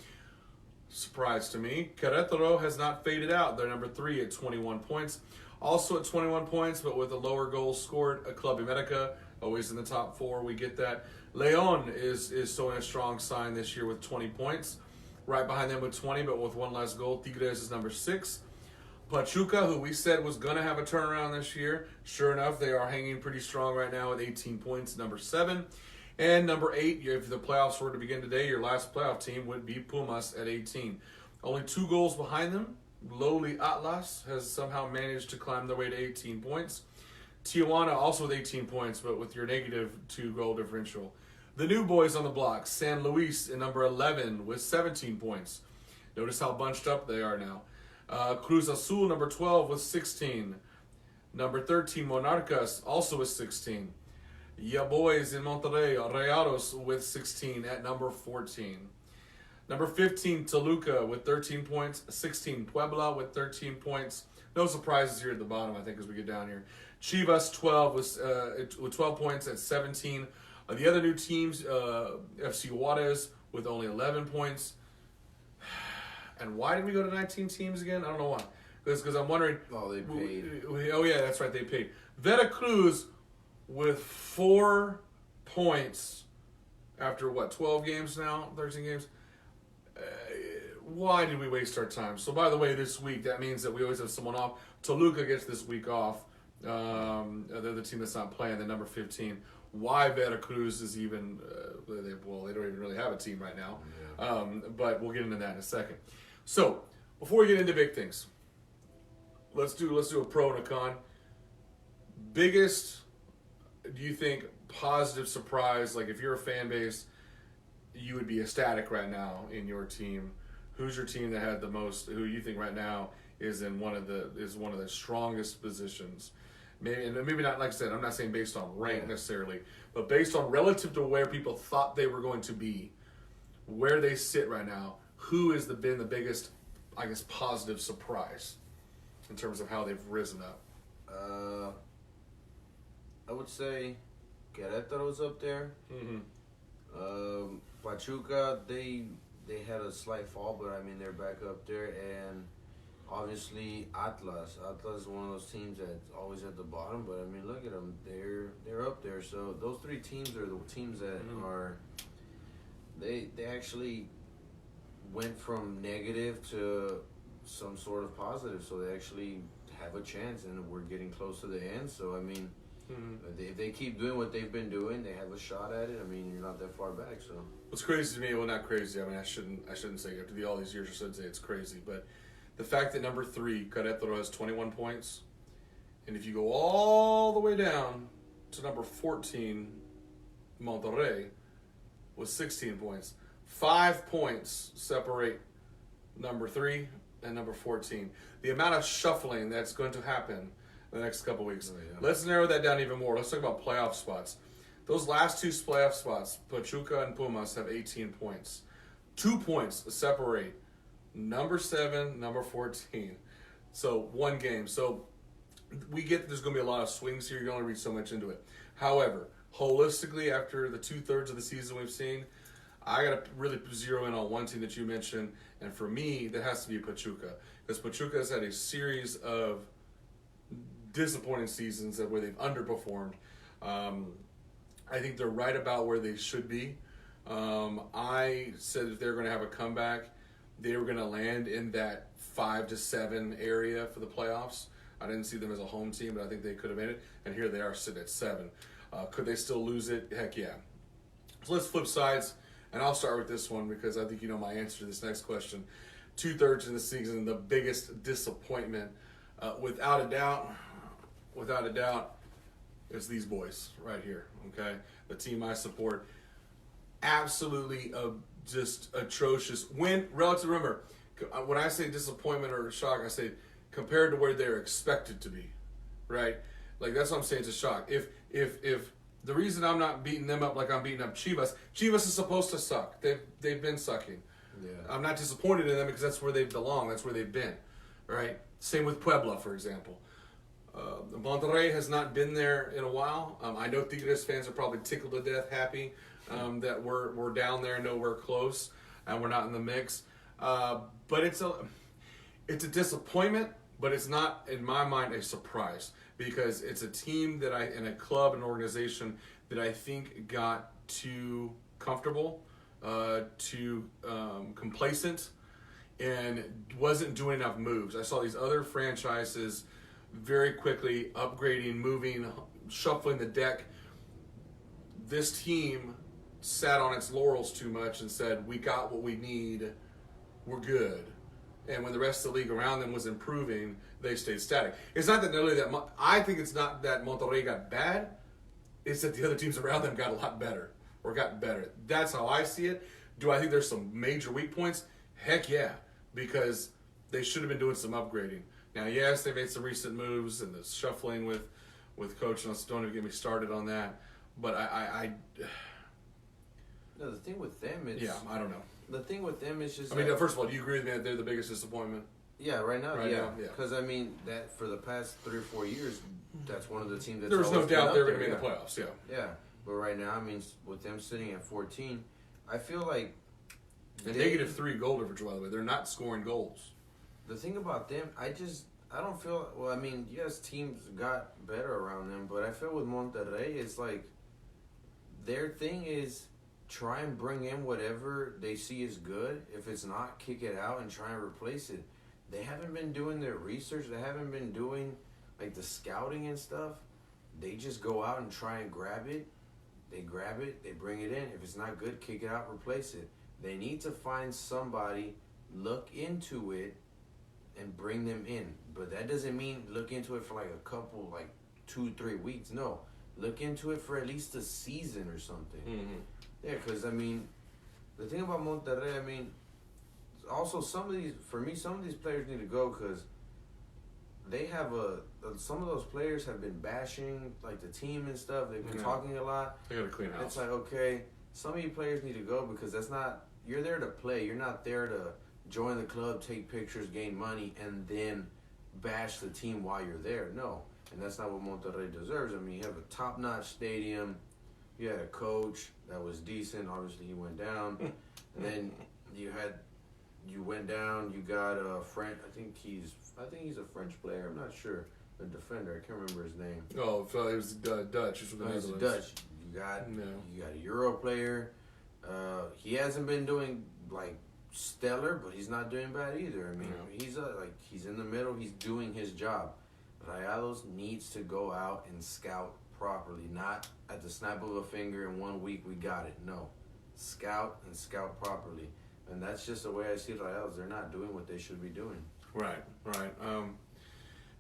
Surprise to me. Querétaro has not faded out. They're number three at 21 points. Also at 21 points, but with a lower goal scored, a Club America, always in the top four. We get that. Leon is showing a strong sign this year with 20 points. Right behind them with 20, but with one less goal. Tigres is number 6. Pachuca, who we said was going to have a turnaround this year, sure enough, they are hanging pretty strong right now with 18 points, number 7. And number 8, if the playoffs were to begin today, your last playoff team would be Pumas at 18. Only 2 goals behind them. Lowly Atlas has somehow managed to climb their way to 18 points. Tijuana also with 18 points, but with your negative 2 goal differential. The new boys on the block, San Luis in number 11 with 17 points. Notice how bunched up they are now. Cruz Azul, number 12 with 16. Number 13, Monarcas, also with 16. Ya boys in Monterrey, Rayados with 16 at number 14. Number 15, Toluca with 13 points. 16, Puebla with 13 points. No surprises here at the bottom, I think, as we get down here. Chivas, 12 with 12 points at 17. The other new teams, FC Juarez with only 11 points. And why did we go to 19 teams again? I don't know why. Because I'm wondering. Oh, they paid. Oh, yeah, that's right. They paid. Veracruz with 4 points after, 12 games now? 13 games? Why did we waste our time? So, by the way, this week, that means that we always have someone off. Toluca gets this week off. They're the team that's not playing, the number 15. Why Veracruz is even, they don't even really have a team right now. Yeah. But we'll get into that in a second. So, before we get into big things, let's do a pro and a con. Biggest, do you think, positive surprise, like if you're a fan base, you would be ecstatic right now in your team? Who's your team that had the most, who you think right now is in one of the strongest positions? Maybe not, like I said, I'm not saying based on rank necessarily, but based on relative to where people thought they were going to be, where they sit right now, who has been the biggest, I guess, positive surprise in terms of how they've risen up? I would say Querétaro's up there. Mm-hmm. Pachuca, they had a slight fall, but I mean they're back up there, and obviously Atlas. Atlas is one of those teams that's always at the bottom, but I mean look at them, they're up there. So those 3 teams are the teams that are. They actually went from negative to some sort of positive, so they actually have a chance, and we're getting close to the end. So I mean, if they keep doing what they've been doing, they have a shot at it. I mean, you're not that far back. So what's crazy to me? Well, not crazy. I mean, I shouldn't say after all these years, I shouldn't say it's crazy, but the fact that number 3, Querétaro, has 21 points, and if you go all the way down to number 14, Monterrey, with 16 points. 5 points separate number 3 and number 14. The amount of shuffling that's going to happen in the next couple weeks. Oh, yeah. Let's narrow that down even more. Let's talk about playoff spots. Those last two playoff spots, Pachuca and Pumas, have 18 points. 2 points separate number 7, number 14. So 1 game. So we get there's going to be a lot of swings here. You can only read so much into it. However, holistically, after the 2/3 of the season we've seen, I got to really zero in on one team that you mentioned. And for me, that has to be Pachuca. Because Pachuca has had a series of disappointing seasons where they've underperformed. I think they're right about where they should be. I said if they're going to have a comeback, they were going to land in that 5 to 7 area for the playoffs. I didn't see them as a home team, but I think they could have made it. And here they are sitting at 7. Could they still lose it? Heck yeah. So let's flip sides, and I'll start with this one because I think you know my answer to this next question. 2/3 of the season, the biggest disappointment, without a doubt, it's these boys right here. Okay, the team I support, absolutely just atrocious. Remember, when I say disappointment or shock, I say compared to where they're expected to be, right? Like that's what I'm saying. It's a shock. If the reason I'm not beating them up like I'm beating up Chivas is supposed to suck. They've been sucking. Yeah. I'm not disappointed in them because that's where they belong. That's where they've been, right? Same with Puebla, for example. Monterrey has not been there in a while. I know Tigres fans are probably tickled to death, happy that we're down there, nowhere close, and we're not in the mix. But it's a disappointment, but it's not, in my mind, a surprise because it's a team and a club, an organization that I think got too comfortable, too complacent, and wasn't doing enough moves. I saw these other franchises very quickly upgrading, moving, shuffling the deck. This team sat on its laurels too much and said, we got what we need, we're good. And when the rest of the league around them was improving, they stayed static. It's not that nearly that I think it's not that Monterrey got bad, it's that the other teams around them got a lot better or got better. That's how I see it. Do I think there's some major weak points? Heck yeah, because they should have been doing some upgrading. Now, yes, they made some recent moves and the shuffling with Coach. Don't even get me started on that. But No, the thing with them is... Yeah, I don't know. The thing with them is just... I mean, first of all, do you agree with me that they're the biggest disappointment? Yeah, right now, yeah. Yeah. Because, I mean, that for the past 3 or 4 years, that's one of the teams that's There was no always been doubt up they were going there, to be in the playoffs, yeah. Yeah, but right now, I mean, with them sitting at 14, I feel like... And -3 goal difference, by the way. They're not scoring goals. The thing about them, I don't feel... Well, I mean, yes, teams got better around them, but I feel with Monterrey, it's like their thing is try and bring in whatever they see is good. If it's not, kick it out and try and replace it. They haven't been doing their research. They haven't been doing, like, the scouting and stuff. They just go out and try and grab it. They grab it. They bring it in. If it's not good, kick it out, replace it. They need to find somebody, look into it, and bring them in. But that doesn't mean look into it for like a couple, like 2-3 weeks. No. Look into it for at least a season or something. Mm-hmm. Yeah, because, I mean, the thing about Monterrey, I mean, also some of these players need to go because they have some of those players have been bashing, like, the team and stuff. They've been talking a lot. They got to clean house. It's like, okay, some of you players need to go because that's not, you're there to play. You're not there to join the club, take pictures, gain money, and then bash the team while you're there. No. And that's not what Monterrey deserves. I mean, you have a top-notch stadium. You had a coach that was decent. Obviously, he went down. And then you went down. You got a French. I think he's a French player. I'm not sure. A defender. I can't remember his name. Oh, it was Dutch. He's Dutch. You got a Euro player. He hasn't been doing like stellar, but he's not doing bad either. I mean, he's in the middle. He's doing his job. Rayados needs to go out and scout properly, not at the snap of a finger in 1 week we got it. No. Scout and scout properly. And that's just the way I see Rayados. They're not doing what they should be doing. Right.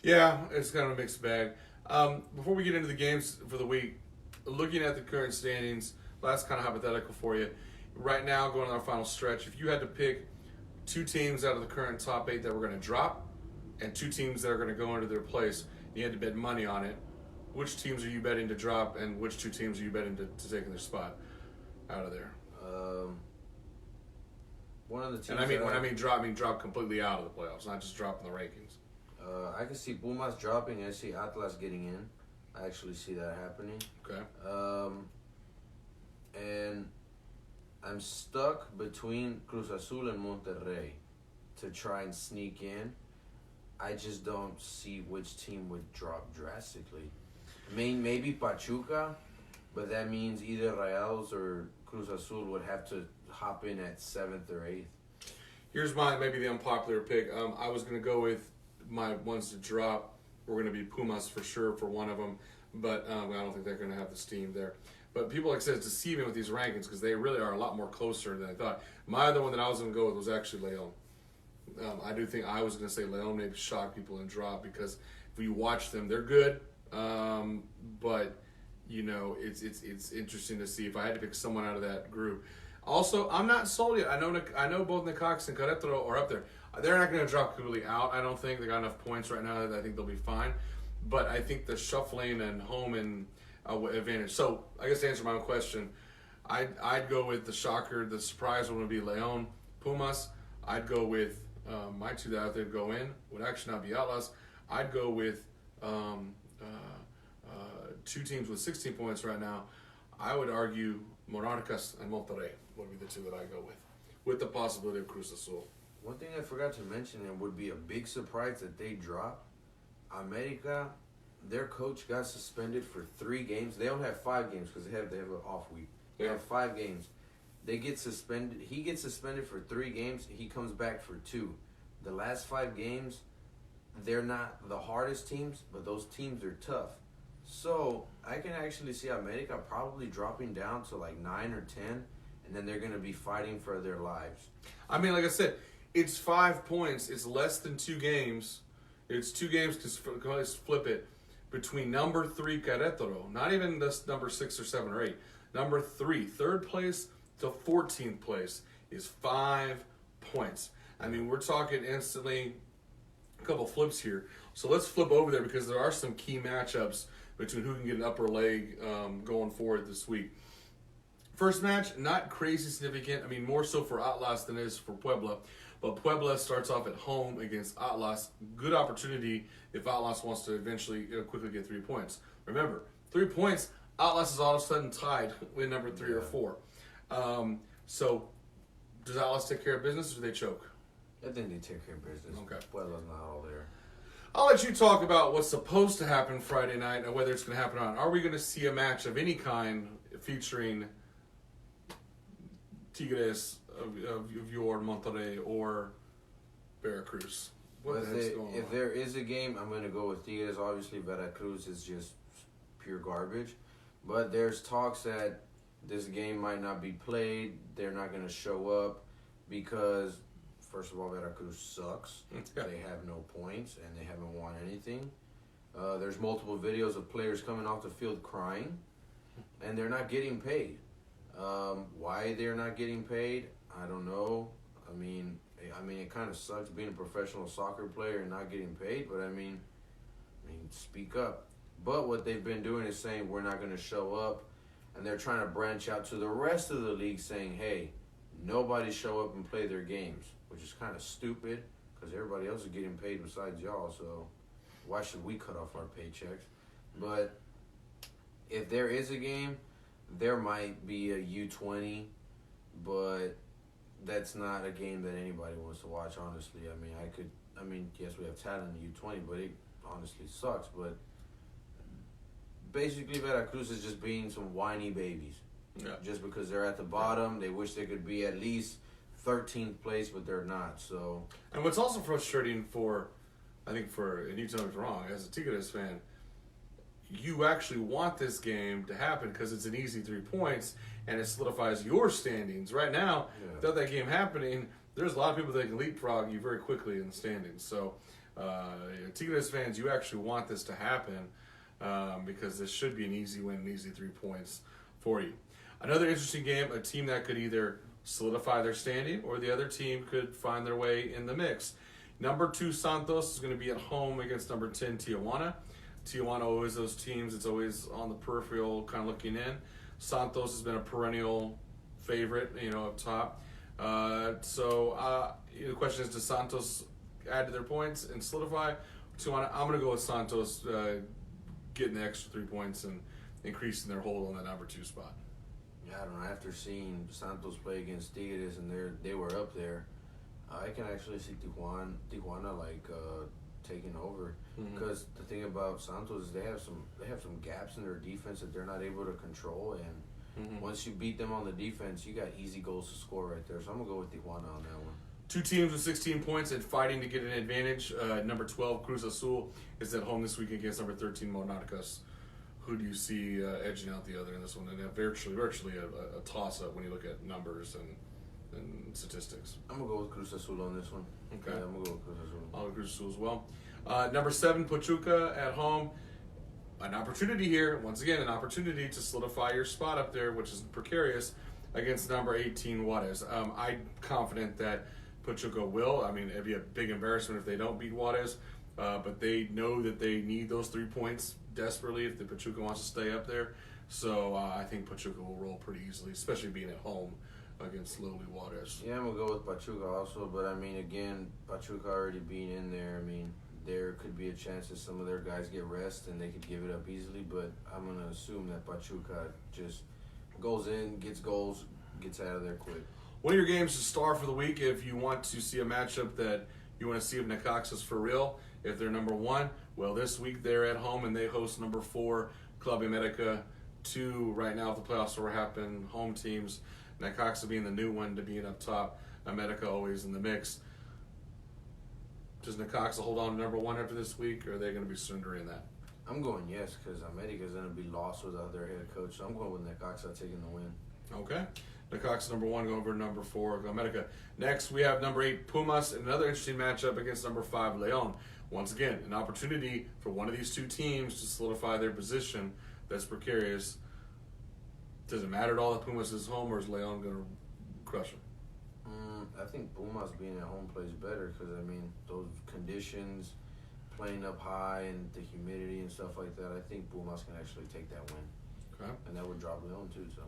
Yeah, it's kind of a mixed bag. Before we get into the games for the week, looking at the current standings, last kind of hypothetical for you. Right now, going on our final stretch, if you had to pick 2 teams out of the current top 8 that were going to drop and 2 teams that are going to go into their place, you had to bet money on it, which teams are you betting to drop, and which two teams are you betting to taking their spot out of there? One of the teams. And when I mean drop completely out of the playoffs, not just drop in the rankings. I can see Pumas dropping. I see Atlas getting in. I actually see that happening. Okay. And I'm stuck between Cruz Azul and Monterrey to try and sneak in. I just don't see which team would drop drastically. I mean, maybe Pachuca, but that means either Rayados or Cruz Azul would have to hop in at 7th or 8th. Here's maybe the unpopular pick. I was going to go with my ones to drop. We're going to be Pumas for sure for one of them, but I don't think they're going to have the steam there. But people, like I said, it's deceiving with these rankings because they really are a lot more closer than I thought. My other one that I was going to go with was actually Leon. I do think I was going to say Leon maybe shock people and drop because if you watch them, they're good. But it's interesting to see if I had to pick someone out of that group. Also, I'm not sold yet. I know both Necaxa and Querétaro are up there. They're not going to drop completely out. I don't think they got enough points right now that I think they'll be fine. But I think the shuffling and home and advantage. So I guess to answer my own question, I'd go with the shocker. The surprise one would be Leon, Pumas. I'd go with my two that I think go in would actually not be Atlas. I'd go with two teams with 16 points right now. I would argue Monarcas and Monterrey would be the two that I go with the possibility of Cruz Azul. One thing I forgot to mention, and would be a big surprise that they drop, America, their coach got suspended for 3 games. They don't have 5 games because they have an off week. They have 5 games. They get suspended. He gets suspended for 3 games. He comes back for 2. The last 5 games, they're not the hardest teams, but those teams are tough. So I can actually see America probably dropping down to like 9 or 10, and then they're going to be fighting for their lives. I mean, like I said, it's 5 points. It's less than 2 games. It's 2 games because let's flip it between number 3 Querétaro, not even this number 6 or 7 or 8. Number 3, 3rd place to 14th place is 5 points. I mean, we're talking instantly a couple flips here. So let's flip over there because there are some key matchups between who can get an upper leg going forward this week. First match, not crazy significant. I mean, more so for Atlas than it is for Puebla. But Puebla starts off at home against Atlas. Good opportunity if Atlas wants to eventually quickly get 3 points. Remember, 3 points, Atlas is all of a sudden tied with number 3 or 4. So does Atlas take care of business or do they choke? I think they take care of business. Okay. Puebla's not all there. I'll let you talk about what's supposed to happen Friday night and whether it's going to happen or not. Are we going to see a match of any kind featuring Tigres of your Monterrey or Veracruz? If there is a game, I'm going to go with Tigres. Obviously, Veracruz is just pure garbage. But there's talks that this game might not be played. They're not going to show up because, first of all, Veracruz sucks. Yeah. They have no points, and they haven't won anything. There's multiple videos of players coming off the field crying, and they're not getting paid. Why they're not getting paid, I don't know. I mean, it kind of sucks being a professional soccer player and not getting paid, but I mean, speak up. But what they've been doing is saying we're not going to show up, and they're trying to branch out to the rest of the league saying, hey, nobody show up and play their games, which is kind of stupid because everybody else is getting paid besides y'all, so why should we cut off our paychecks? But if there is a game, there might be a U20, but that's not a game that anybody wants to watch, honestly. Yes, we have talent in U20, but it honestly sucks. But basically, Veracruz is just being some whiny babies. Yeah. Just because they're at the bottom, they wish they could be at least 13th place, but they're not. So. And what's also frustrating and you tell me if I'm wrong, as a Tigres fan, you actually want this game to happen because it's an easy 3 points and it solidifies your standings. Right now, without that game happening, there's a lot of people that can leapfrog you very quickly in the standings. So, Tigres fans, you actually want this to happen because this should be an easy win, an easy 3 points for you. Another interesting game, a team that could either solidify their standing or the other team could find their way in the mix. Number 2 Santos is going to be at home against number 10 Tijuana. Tijuana always those teams. It's always on the peripheral, kind of looking in. Santos has been a perennial favorite, up top. The question is, does Santos add to their points and solidify? Tijuana, I'm going to go with Santos getting the extra 3 points and increasing their hold on that number 2 spot. Yeah, I don't know. After seeing Santos play against Tigres and they were up there, I can actually see Tijuana taking over. Because the thing about Santos is they have some gaps in their defense that they're not able to control, and once you beat them on the defense, you got easy goals to score right there. So I'm gonna go with Tijuana on that one. 2 teams with 16 points and fighting to get an advantage. Number 12, Cruz Azul, is at home this week against number 13, Monarcas. Who do you see edging out the other in this one? And virtually a toss-up when you look at numbers and statistics. I'm going to go with Cruz Azul on this one. Okay. Yeah, I'm going to go with Cruz Azul. I'll go with Cruz Azul as well. Number 7, Pachuca at home. An opportunity here, once again, an opportunity to solidify your spot up there, which is precarious, against number 18, Juarez. I'm confident that Pachuca will. I mean, it'd be a big embarrassment if they don't beat Juarez, but they know that they need those 3 points desperately if the Pachuca wants to stay up there. So I think Pachuca will roll pretty easily, especially being at home against lowly Juarez. Yeah, I'm going to go with Pachuca also, but I mean, again, Pachuca already being in there, I mean, there could be a chance that some of their guys get rest and they could give it up easily, but I'm going to assume that Pachuca just goes in, gets goals, gets out of there quick. One of your games to star for the week if you want to see a matchup that you want to see if Necaxa's for real. If they're number 1, well, this week they're at home and they host number 4, Club America. 2 right now, if the playoffs were happening, home teams. Necaxa being the new one to being up top. America always in the mix. Does Necaxa hold on to number 1 after this week, or are they going to be surrendering that? I'm going yes, because America's going to be lost without their head coach. So I'm going with Necaxa taking the win. Okay. Necaxa number 1 going over number 4, America. Next, we have number 8, Pumas, and another interesting matchup against number 5, León. Once again, an opportunity for one of these 2 teams to solidify their position that's precarious. Does it matter at all that Pumas is home, or is León going to crush them? I think Pumas being at home plays better because, I mean, those conditions, playing up high and the humidity and stuff like that, I think Pumas can actually take that win. Okay. And that would drop León too, so.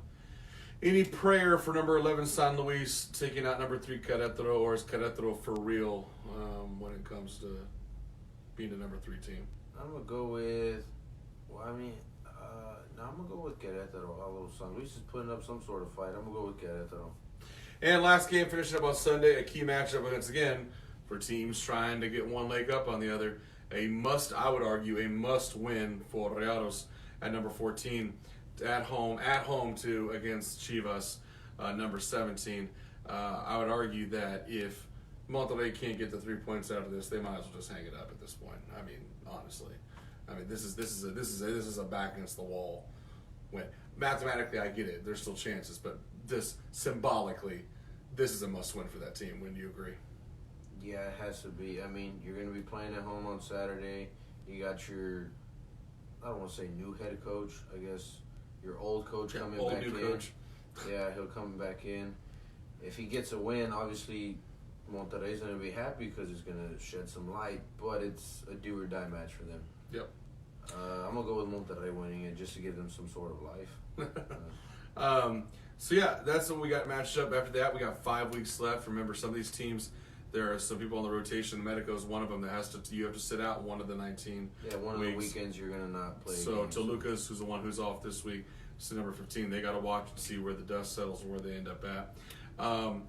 Any prayer for number 11, San Luis, taking out number 3, Querétaro, or is Querétaro for real when it comes to being a number 3 team? I'm going to go with, I'm going to go with Querétaro. Although San Luis is putting up some sort of fight, I'm going to go with Querétaro. And last game, finishing up on Sunday, a key matchup once again for teams trying to get one leg up on the other. I would argue, a must-win for Rayados at number 14, at home too, against Chivas, number 17. I would argue that if Monterrey can't get the 3 points out of this, they might as well just hang it up at this point. I mean, honestly, this is a back against the wall win. Mathematically, I get it. There's still chances, but this symbolically, this is a must-win for that team. Wouldn't you agree? Yeah, it has to be. I mean, you're going to be playing at home on Saturday. You got your, I don't want to say new head coach, I guess your old coach coming back in. Coach. Yeah, he'll come back in. If he gets a win, obviously Monterrey's going to be happy because it's going to shed some light, but it's a do-or-die match for them. Yep. I'm going to go with Monterrey winning it just to give them some sort of life. So, yeah, that's what we got matched up. After that, we got 5 weeks left. Remember, some of these teams, there are some people on the rotation. Medico is one of them that you have to sit out one of the 19 Yeah, one weeks. of the weekends you're going to not play. So, Toluca's, who's the one who's off this week, so number 15, they got to watch and see where the dust settles and where they end up at. And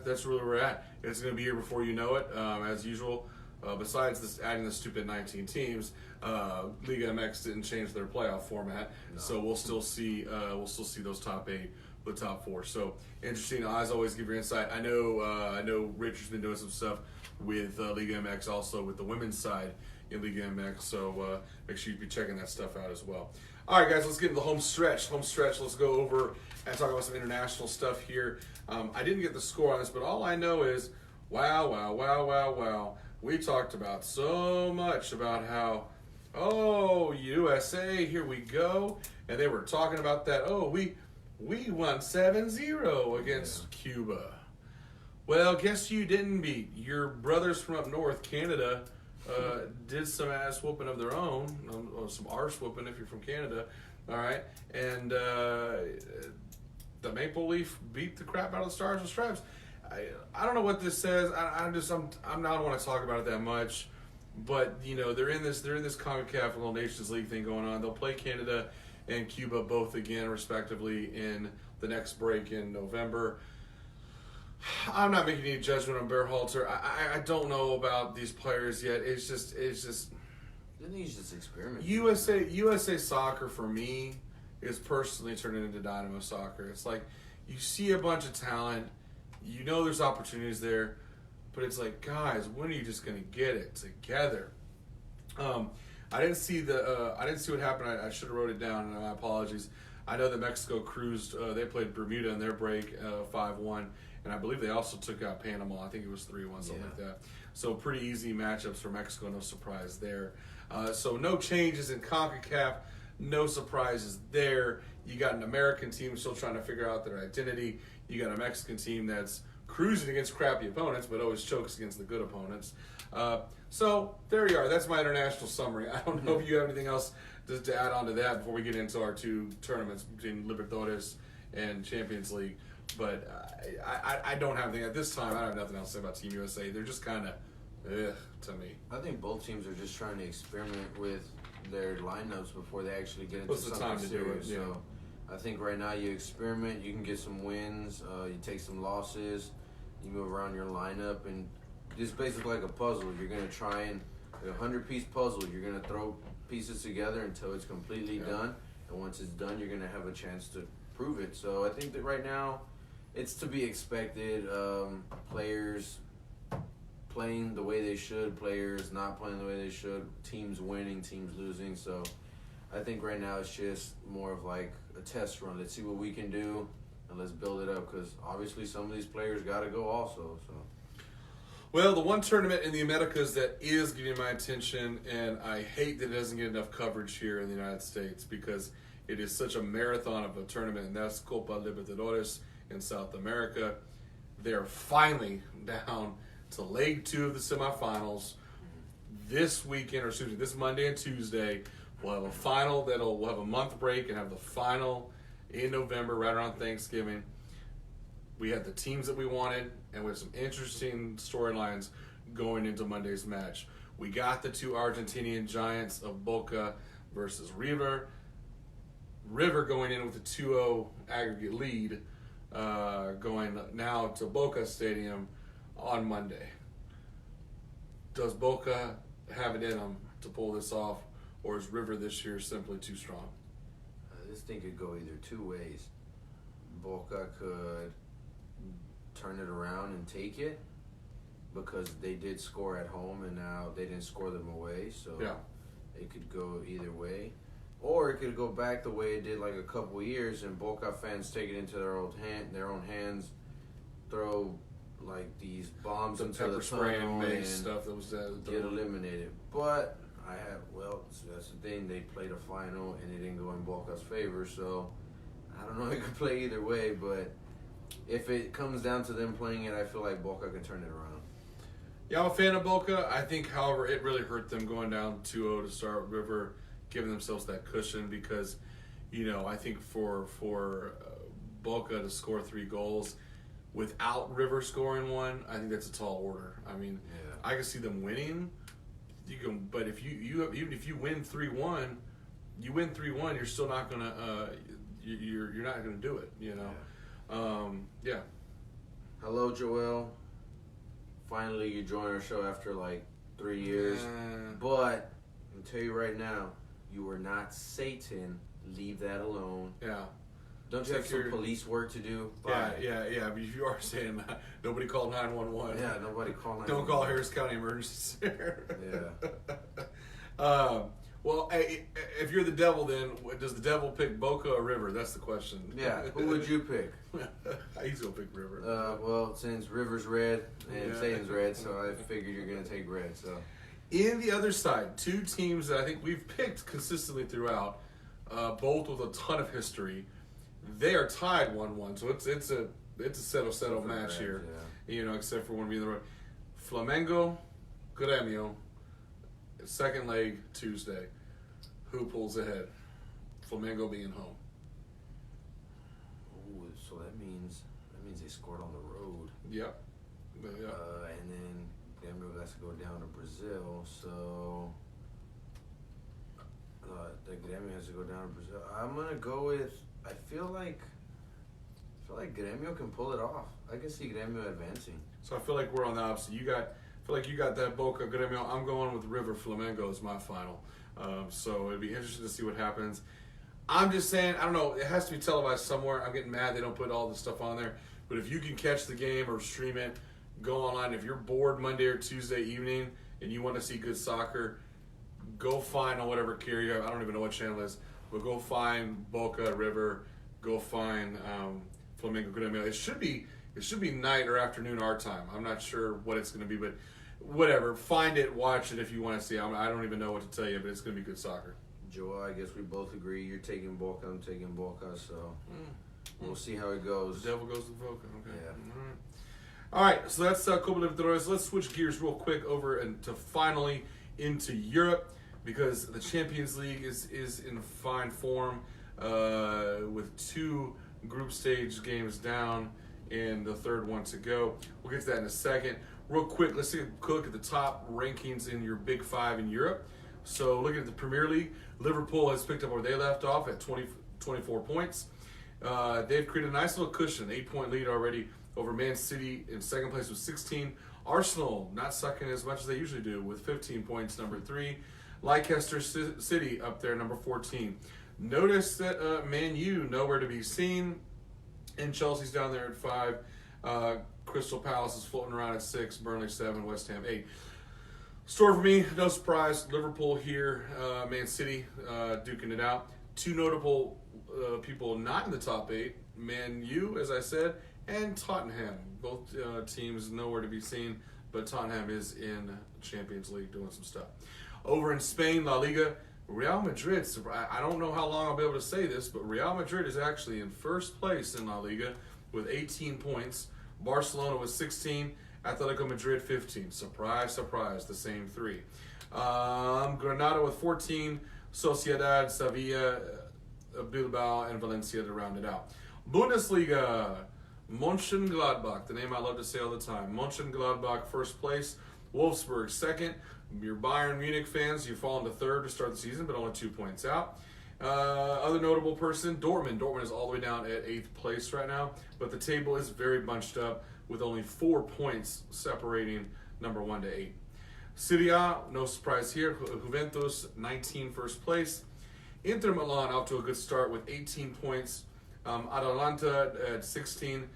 that's really where we're at. It's going to be here before you know it, as usual. Besides this, adding the stupid 19 teams, Liga MX didn't change their playoff format, so we'll still see those top 8, the top 4. So interesting. As always, give your insight. I know Richard's been doing some stuff with Liga MX, also with the women's side in Liga MX. So make sure you be checking that stuff out as well. All right, guys, let's get into the home stretch. Let's go over and talk about some international stuff here. I didn't get the score on this, but all I know is, wow. We talked about so much about how, USA, here we go. And they were talking about that, we won 7-0 against Cuba. Well, guess you didn't beat your brothers from up north, Canada, did some ass whooping of their own, or some arse whooping if you're from Canada. All right, and the Maple Leaf beat the crap out of the Stars and Stripes. I don't know what this says. I'm not want to talk about it that much, but you know they're in this CONCACAF Little Nations League thing going on. They'll play Canada and Cuba both again respectively in the next break in November. I'm not making any judgment on Berhalter. I don't know about these players yet. It's just. I think he's just experimenting. USA soccer for me is personally turning into Dynamo soccer. It's like you see a bunch of talent, you know there's opportunities there, but it's like, guys, when are you just gonna get it together? I didn't see what happened. I should have wrote it down, and my apologies. I know that Mexico cruised. They played Bermuda in their break 5-1, and I believe they also took out Panama. I think it was 3-1, something like that. So pretty easy matchups for Mexico. No surprise there. So no changes in CONCACAF. No surprises there. You got an American team still trying to figure out their identity. You got a Mexican team that's cruising against crappy opponents, but always chokes against the good opponents. So there you are. That's my international summary. I don't know if you have anything else to add on to that before we get into our two tournaments between Libertadores and Champions League. But I don't have anything at this time. I have nothing else to say about Team USA. They're just kind of to me. I think both teams are just trying to experiment with their lineups before they actually get into What's the time something to do serious. it? Yeah. So I think right now you experiment. You can get some wins. You take some losses. You move around your lineup, and it's basically like a puzzle. You're gonna try and like a 100-piece puzzle. You're gonna throw pieces together until it's completely done, and once it's done, you're gonna have a chance to prove it. So I think that right now, it's to be expected. Players playing the way they should, players not playing the way they should, teams winning, teams losing. So I think right now it's just more of like a test run. Let's see what we can do, and let's build it up, because obviously some of these players got to go also. So. Well, the one tournament in the Americas that is getting my attention, and I hate that it doesn't get enough coverage here in the United States because it is such a marathon of a tournament, and that's Copa Libertadores in South America. They're finally down to leg 2 of the semifinals this weekend, or excuse me, this Monday and Tuesday. We'll have a final we'll have a month break and have the final in November, right around Thanksgiving. We had the teams that we wanted, and with some interesting storylines going into Monday's match. We got the two Argentinian giants of Boca versus River. River going in with a 2-0 aggregate lead, going now to Boca Stadium on Monday. Does Boca have it in them to pull this off, or is River this year simply too strong? This thing could go either two ways. Boca could turn it around and take it because they did score at home and now they didn't score them away, so it could go either way. Or it could go back the way it did like a couple of years and Boca fans take it into their own hands, throw like these bombs Some into pepper the spray and tunnel mace stuff that was get eliminated. But so that's the thing, they played a final and it didn't go in Boca's favor, so I don't know, it could play either way, but if it comes down to them playing it, I feel like Boca can turn it around. Yeah, I'm a fan of Boca. I think, however, it really hurt them going down 2-0 to start. River giving themselves that cushion because, I think for Boca to score 3 goals without River scoring one, I think that's a tall order. I mean, I can see them winning. But if even if you win 3-1, you're still not gonna you're not gonna do it. Hello, Joel. Finally, you joined our show after like 3 years. But I'll tell you right now, you are not Satan. Leave that alone. Yeah. Don't you have some police work to do? Bye. Yeah. But if you are saying that, nobody called 911. Yeah, nobody call 911. Don't call Harris County Emergency Center. Yeah. Well, hey, if you're the devil, then does the devil pick Boca or River? That's the question. Yeah. Who would you pick? He's gonna pick River. Well, since River's red and Satan's red, so I figured you're gonna take red. So. In the other side, 2 teams that I think we've picked consistently throughout, both with a ton of history. They are tied 1-1, so it's a settle match here. Yeah. Except for one being the road. Flamengo, Grêmio, Second leg Tuesday. Who pulls ahead? Flamengo being home. Ooh, so that means they scored on the road. Yep. And then Grêmio has to go down to Brazil. So the Grêmio has to go down to Brazil. I'm gonna go with. I feel like Grêmio can pull it off. I can see Grêmio advancing. So I feel like we're on the opposite. I feel like you got that Boca Grêmio. I'm going with River Flamengo as my final. So it'd be interesting to see what happens. I'm just saying, I don't know, it has to be televised somewhere. I'm getting mad they don't put all this stuff on there. But if you can catch the game or stream it, go online. If you're bored Monday or Tuesday evening and you want to see good soccer, go find on whatever carrier. I don't even know what channel it is. But go find Boca, River. Go find Flamengo Grêmio. It should be night or afternoon our time. I'm not sure what it's going to be, but whatever. Find it, watch it if you want to see. I don't even know what to tell you, but it's going to be good soccer. Joel, I guess we both agree. You're taking Boca, I'm taking Boca, so we'll see how it goes. The devil goes to Boca. Okay. Yeah. All right, so that's Copa Libertadores. Let's switch gears real quick over to finally into Europe because the Champions League is in fine form with 2 group stage games down and the third one to go. We'll get to that in a second. Real quick, let's take a look at the top rankings in your Big 5 in Europe. So looking at the Premier League, Liverpool has picked up where they left off at 24 points. They've created a nice little cushion, 8-point lead already over Man City in second place with 16. Arsenal not sucking as much as they usually do with 15 points, number 3. Leicester City up there, number 14. Notice that Man U nowhere to be seen, and Chelsea's down there at 5. Crystal Palace is floating around at 6. Burnley 7. West Ham 8. Story for me, no surprise. Liverpool here, Man City duking it out. 2 notable people not in the top 8: Man U, as I said, and Tottenham. Both teams nowhere to be seen, but Tottenham is in Champions League doing some stuff. Over in Spain, La Liga, Real Madrid. I don't know how long I'll be able to say this, but Real Madrid is actually in first place in La Liga with 18 points. Barcelona with 16. Atletico Madrid 15. Surprise, surprise, the same 3. Granada with 14. Sociedad, Sevilla, Bilbao, and Valencia to round it out. Bundesliga, Mönchengladbach, the name I love to say all the time. Mönchengladbach first place. Wolfsburg second. Your Bayern Munich fans, you fall into third to start the season, but only 2 points out. Other notable person, Dortmund. Dortmund is all the way down at 8th place right now, but the table is very bunched up with only 4 points separating number 1 to 8. Serie A, no surprise here. Juventus, 19 first place. Inter Milan off to a good start with 18 points. Atalanta at 16.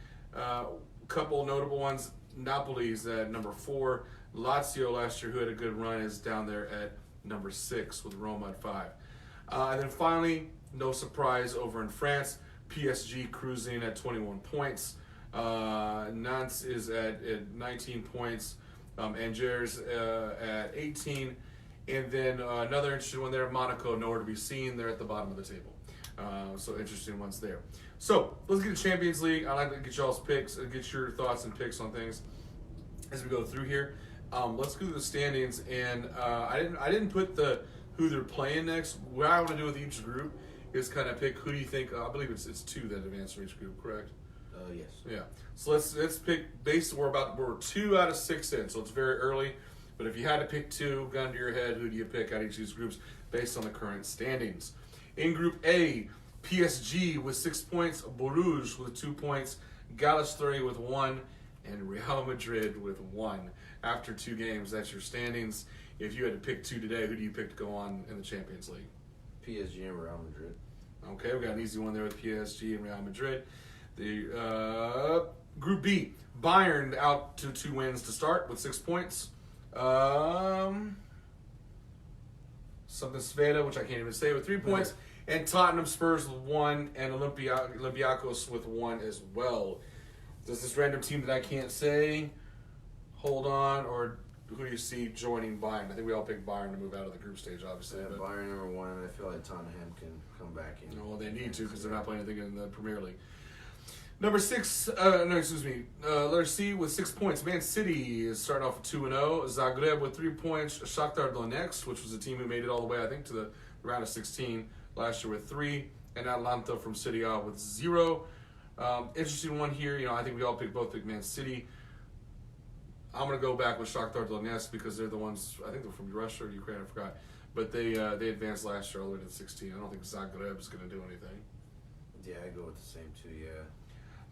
Couple notable ones. Napoli's at number 4. Lazio last year, who had a good run, is down there at number 6 with Roma at 5. And then finally, no surprise over in France, PSG cruising at 21 points. Nantes is at 19 points. Angers at 18. And then another interesting one there, Monaco, nowhere to be seen. They're at the bottom of the table. So interesting ones there. So let's get to Champions League. I'd like to get y'all's picks, get your thoughts and picks on things as we go through here. Let's go through the standings, and I didn't put who they're playing next. What I want to do with each group is kind of pick who do you think. I believe it's 2 that advance from each group, correct? Yes. Yeah. So let's pick. We're 2 out of 6 in, so it's very early. But if you had to pick 2, gun to your head, who do you pick out of each of these groups based on the current standings? In Group A, PSG with 6 points, Bruges with 2 points, Galatasaray with 1, and Real Madrid with 1. After 2 games, that's your standings. If you had to pick 2 today, who do you pick to go on in the Champions League? PSG and Real Madrid. Okay, we got an easy one there with PSG and Real Madrid. The Group B, Bayern out to 2 wins to start with 6 points. Something Sveda, which I can't even say, with 3 points. And Tottenham Spurs with 1, and Olympiacos with 1 as well. Does this random team that I can't say hold on, or who do you see joining Bayern? I think we all picked Bayern to move out of the group stage, obviously. Yeah, Bayern number 1, and I feel like Tottenham can come back in. Well, they need to because they're not playing anything in the Premier League. Number 6, letter C with 6 points. Man City is starting off with 2-0. Zagreb with 3 points. Shakhtar Donetsk, which was a team who made it all the way, I think, to the round of 16 last year with 3. And Atlanta from City A with 0. Interesting one here. I think we all pick Man City. I'm going to go back with Shakhtar Donetsk because they're the ones, I think they're from Russia or Ukraine, I forgot. But they advanced last year all the way to 16. I don't think Zagreb is going to do anything. Yeah, I go with the same two, yeah.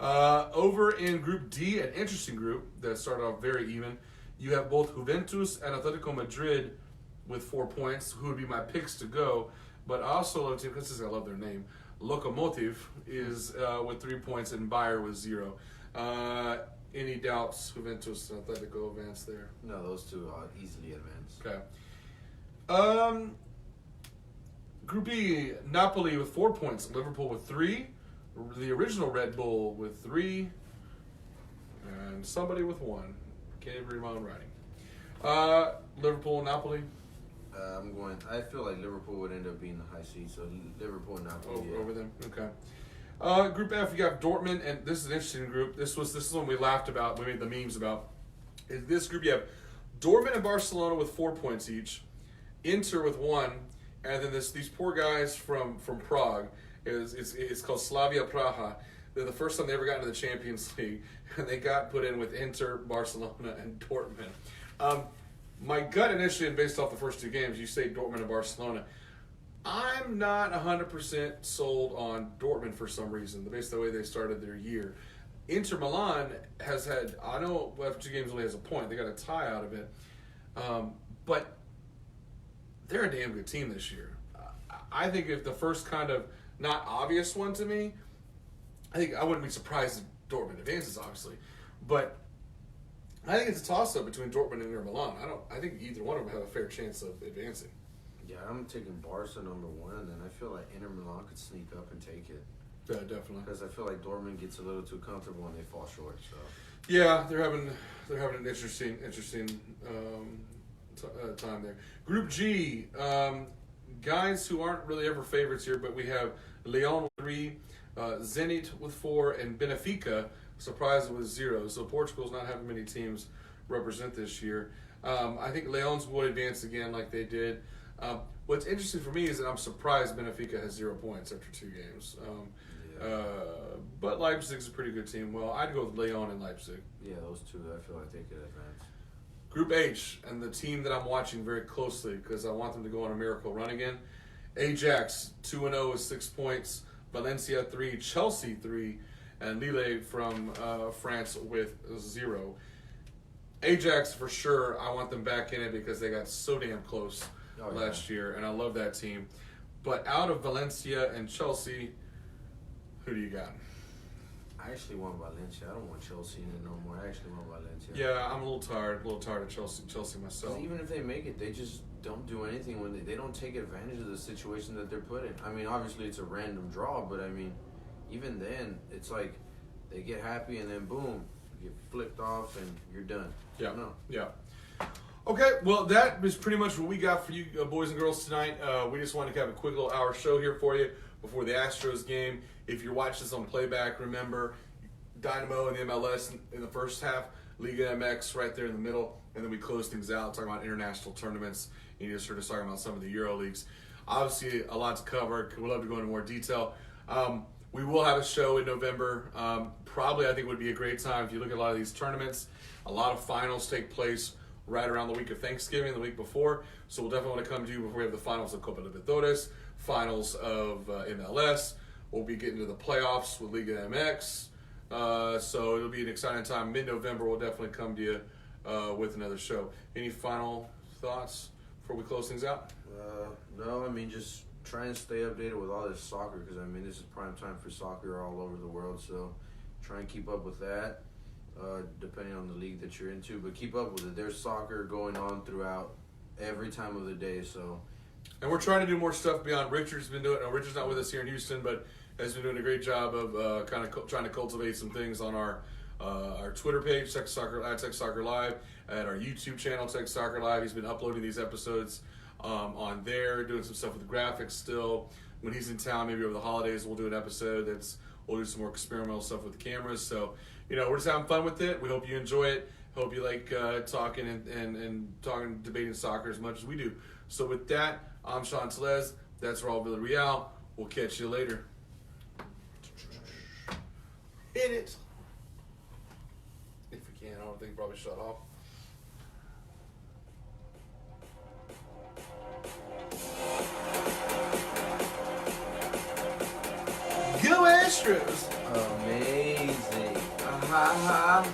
Over in Group D, an interesting group that started off very even. You have both Juventus and Atletico Madrid with 4 points, who would be my picks to go. But I also love because I love their name. Lokomotiv is with 3 points and Bayer with 0. Any doubts? Juventus and Atletico advance there? No, those two are easily advanced. Okay. Group E, Napoli with 4 points, Liverpool with 3. The original Red Bull with 3, and somebody with 1. Can't even read my own writing. Liverpool, Napoli. I feel like Liverpool would end up being the high seed, so Liverpool and Napoli. Over them. Okay. Group F, you got Dortmund, and this is an interesting group. This is one we laughed about. We made the memes about. In this group, you have Dortmund and Barcelona with 4 points each, Inter with 1, and then these poor guys from Prague. It's called Slavia Praha. They're the first time they ever got into the Champions League, and they got put in with Inter, Barcelona, and Dortmund. My gut initially, and based off the first 2 games, you say Dortmund and Barcelona. I'm not 100% sold on Dortmund for some reason, based on the way they started their year. Inter Milan has had, I know after 2 games only has a point. They got a tie out of it. But they're a damn good team this year. I think if the first kind of not obvious one to me, I think I wouldn't be surprised if Dortmund advances, obviously. But I think it's a toss-up between Dortmund and Inter Milan. I think either one of them have a fair chance of advancing. Yeah, I'm taking Barca number 1, and I feel like Inter Milan could sneak up and take it. Yeah, definitely. Because I feel like Dortmund gets a little too comfortable and they fall short. So. Yeah, they're having an interesting time there. Group G, guys who aren't really ever favorites here, but we have Leon with 3, Zenit with 4, and Benfica surprised with 0. So Portugal's not having many teams represent this year. I think Leon's will advance again like they did. What's interesting for me is that I'm surprised Benfica has 0 points after 2 games. But Leipzig's a pretty good team. Well, I'd go with Leon and Leipzig. Yeah, those two, I feel like they could advance. Group H, and the team that I'm watching very closely because I want them to go on a miracle run again. Ajax, 2-0 with 6 points. Valencia, 3. Chelsea, 3. And Lille from France with 0. Ajax, for sure, I want them back in it because they got so damn close last year, and I love that team. But out of Valencia and Chelsea, who do you got? I actually want Valencia. I don't want Chelsea in it no more. I actually want Valencia. Yeah, I'm a little tired of Chelsea myself. Even if they make it, they just don't do anything when they don't take advantage of the situation that they're put in. I mean, obviously it's a random draw, but I mean, even then, it's like they get happy and then boom, you get flipped off and you're done. Yeah. No. Yeah. Okay, well, that is pretty much what we got for you boys and girls tonight. We just wanted to have a quick little hour show here for you before the Astros game. If you're watching this on playback, remember Dynamo and the MLS in the first half, Liga MX right there in the middle, and then we close things out talking about international tournaments, and you just heard us talking about some of the Euro leagues. Obviously, a lot to cover. We'd love to go into more detail. We will have a show in November. Probably, I think, would be a great time if you look at a lot of these tournaments. A lot of finals take place right around the week of Thanksgiving, the week before. So we'll definitely want to come to you before we have the finals of Copa Libertadores, finals of MLS. We'll be getting to the playoffs with Liga MX. So it'll be an exciting time. Mid-November, we'll definitely come to you with another show. Any final thoughts before we close things out? No, I mean, just try and stay updated with all this soccer because, I mean, this is prime time for soccer all over the world. So try and keep up with that. Depending on the league that you're into, but keep up with it. There's soccer going on throughout every time of the day. So, and we're trying to do more stuff beyond Richard's been doing. Richard's not with us here in Houston, but has been doing a great job of trying to cultivate some things on our Twitter page, Texas Soccer Live, at our YouTube channel, Texas Soccer Live. He's been uploading these episodes on there, doing some stuff with the graphics still. When he's in town, maybe over the holidays, we'll do an episode that's We'll do some more experimental stuff with the cameras. So, we're just having fun with it. We hope you enjoy it. Hope you like talking and talking, debating soccer as much as we do. So with that, I'm Sean Telez. That's Raul Villarreal. We'll catch you later. Hit it. If we can, I don't think you probably shut off. Go Astros! Amazing. Ha.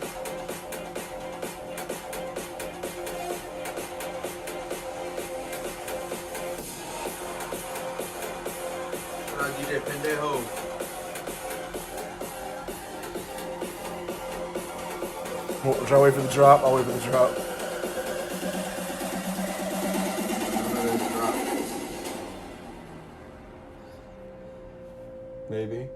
DJ Pendejo. Should I wait for the drop? I'll wait for the drop. Maybe.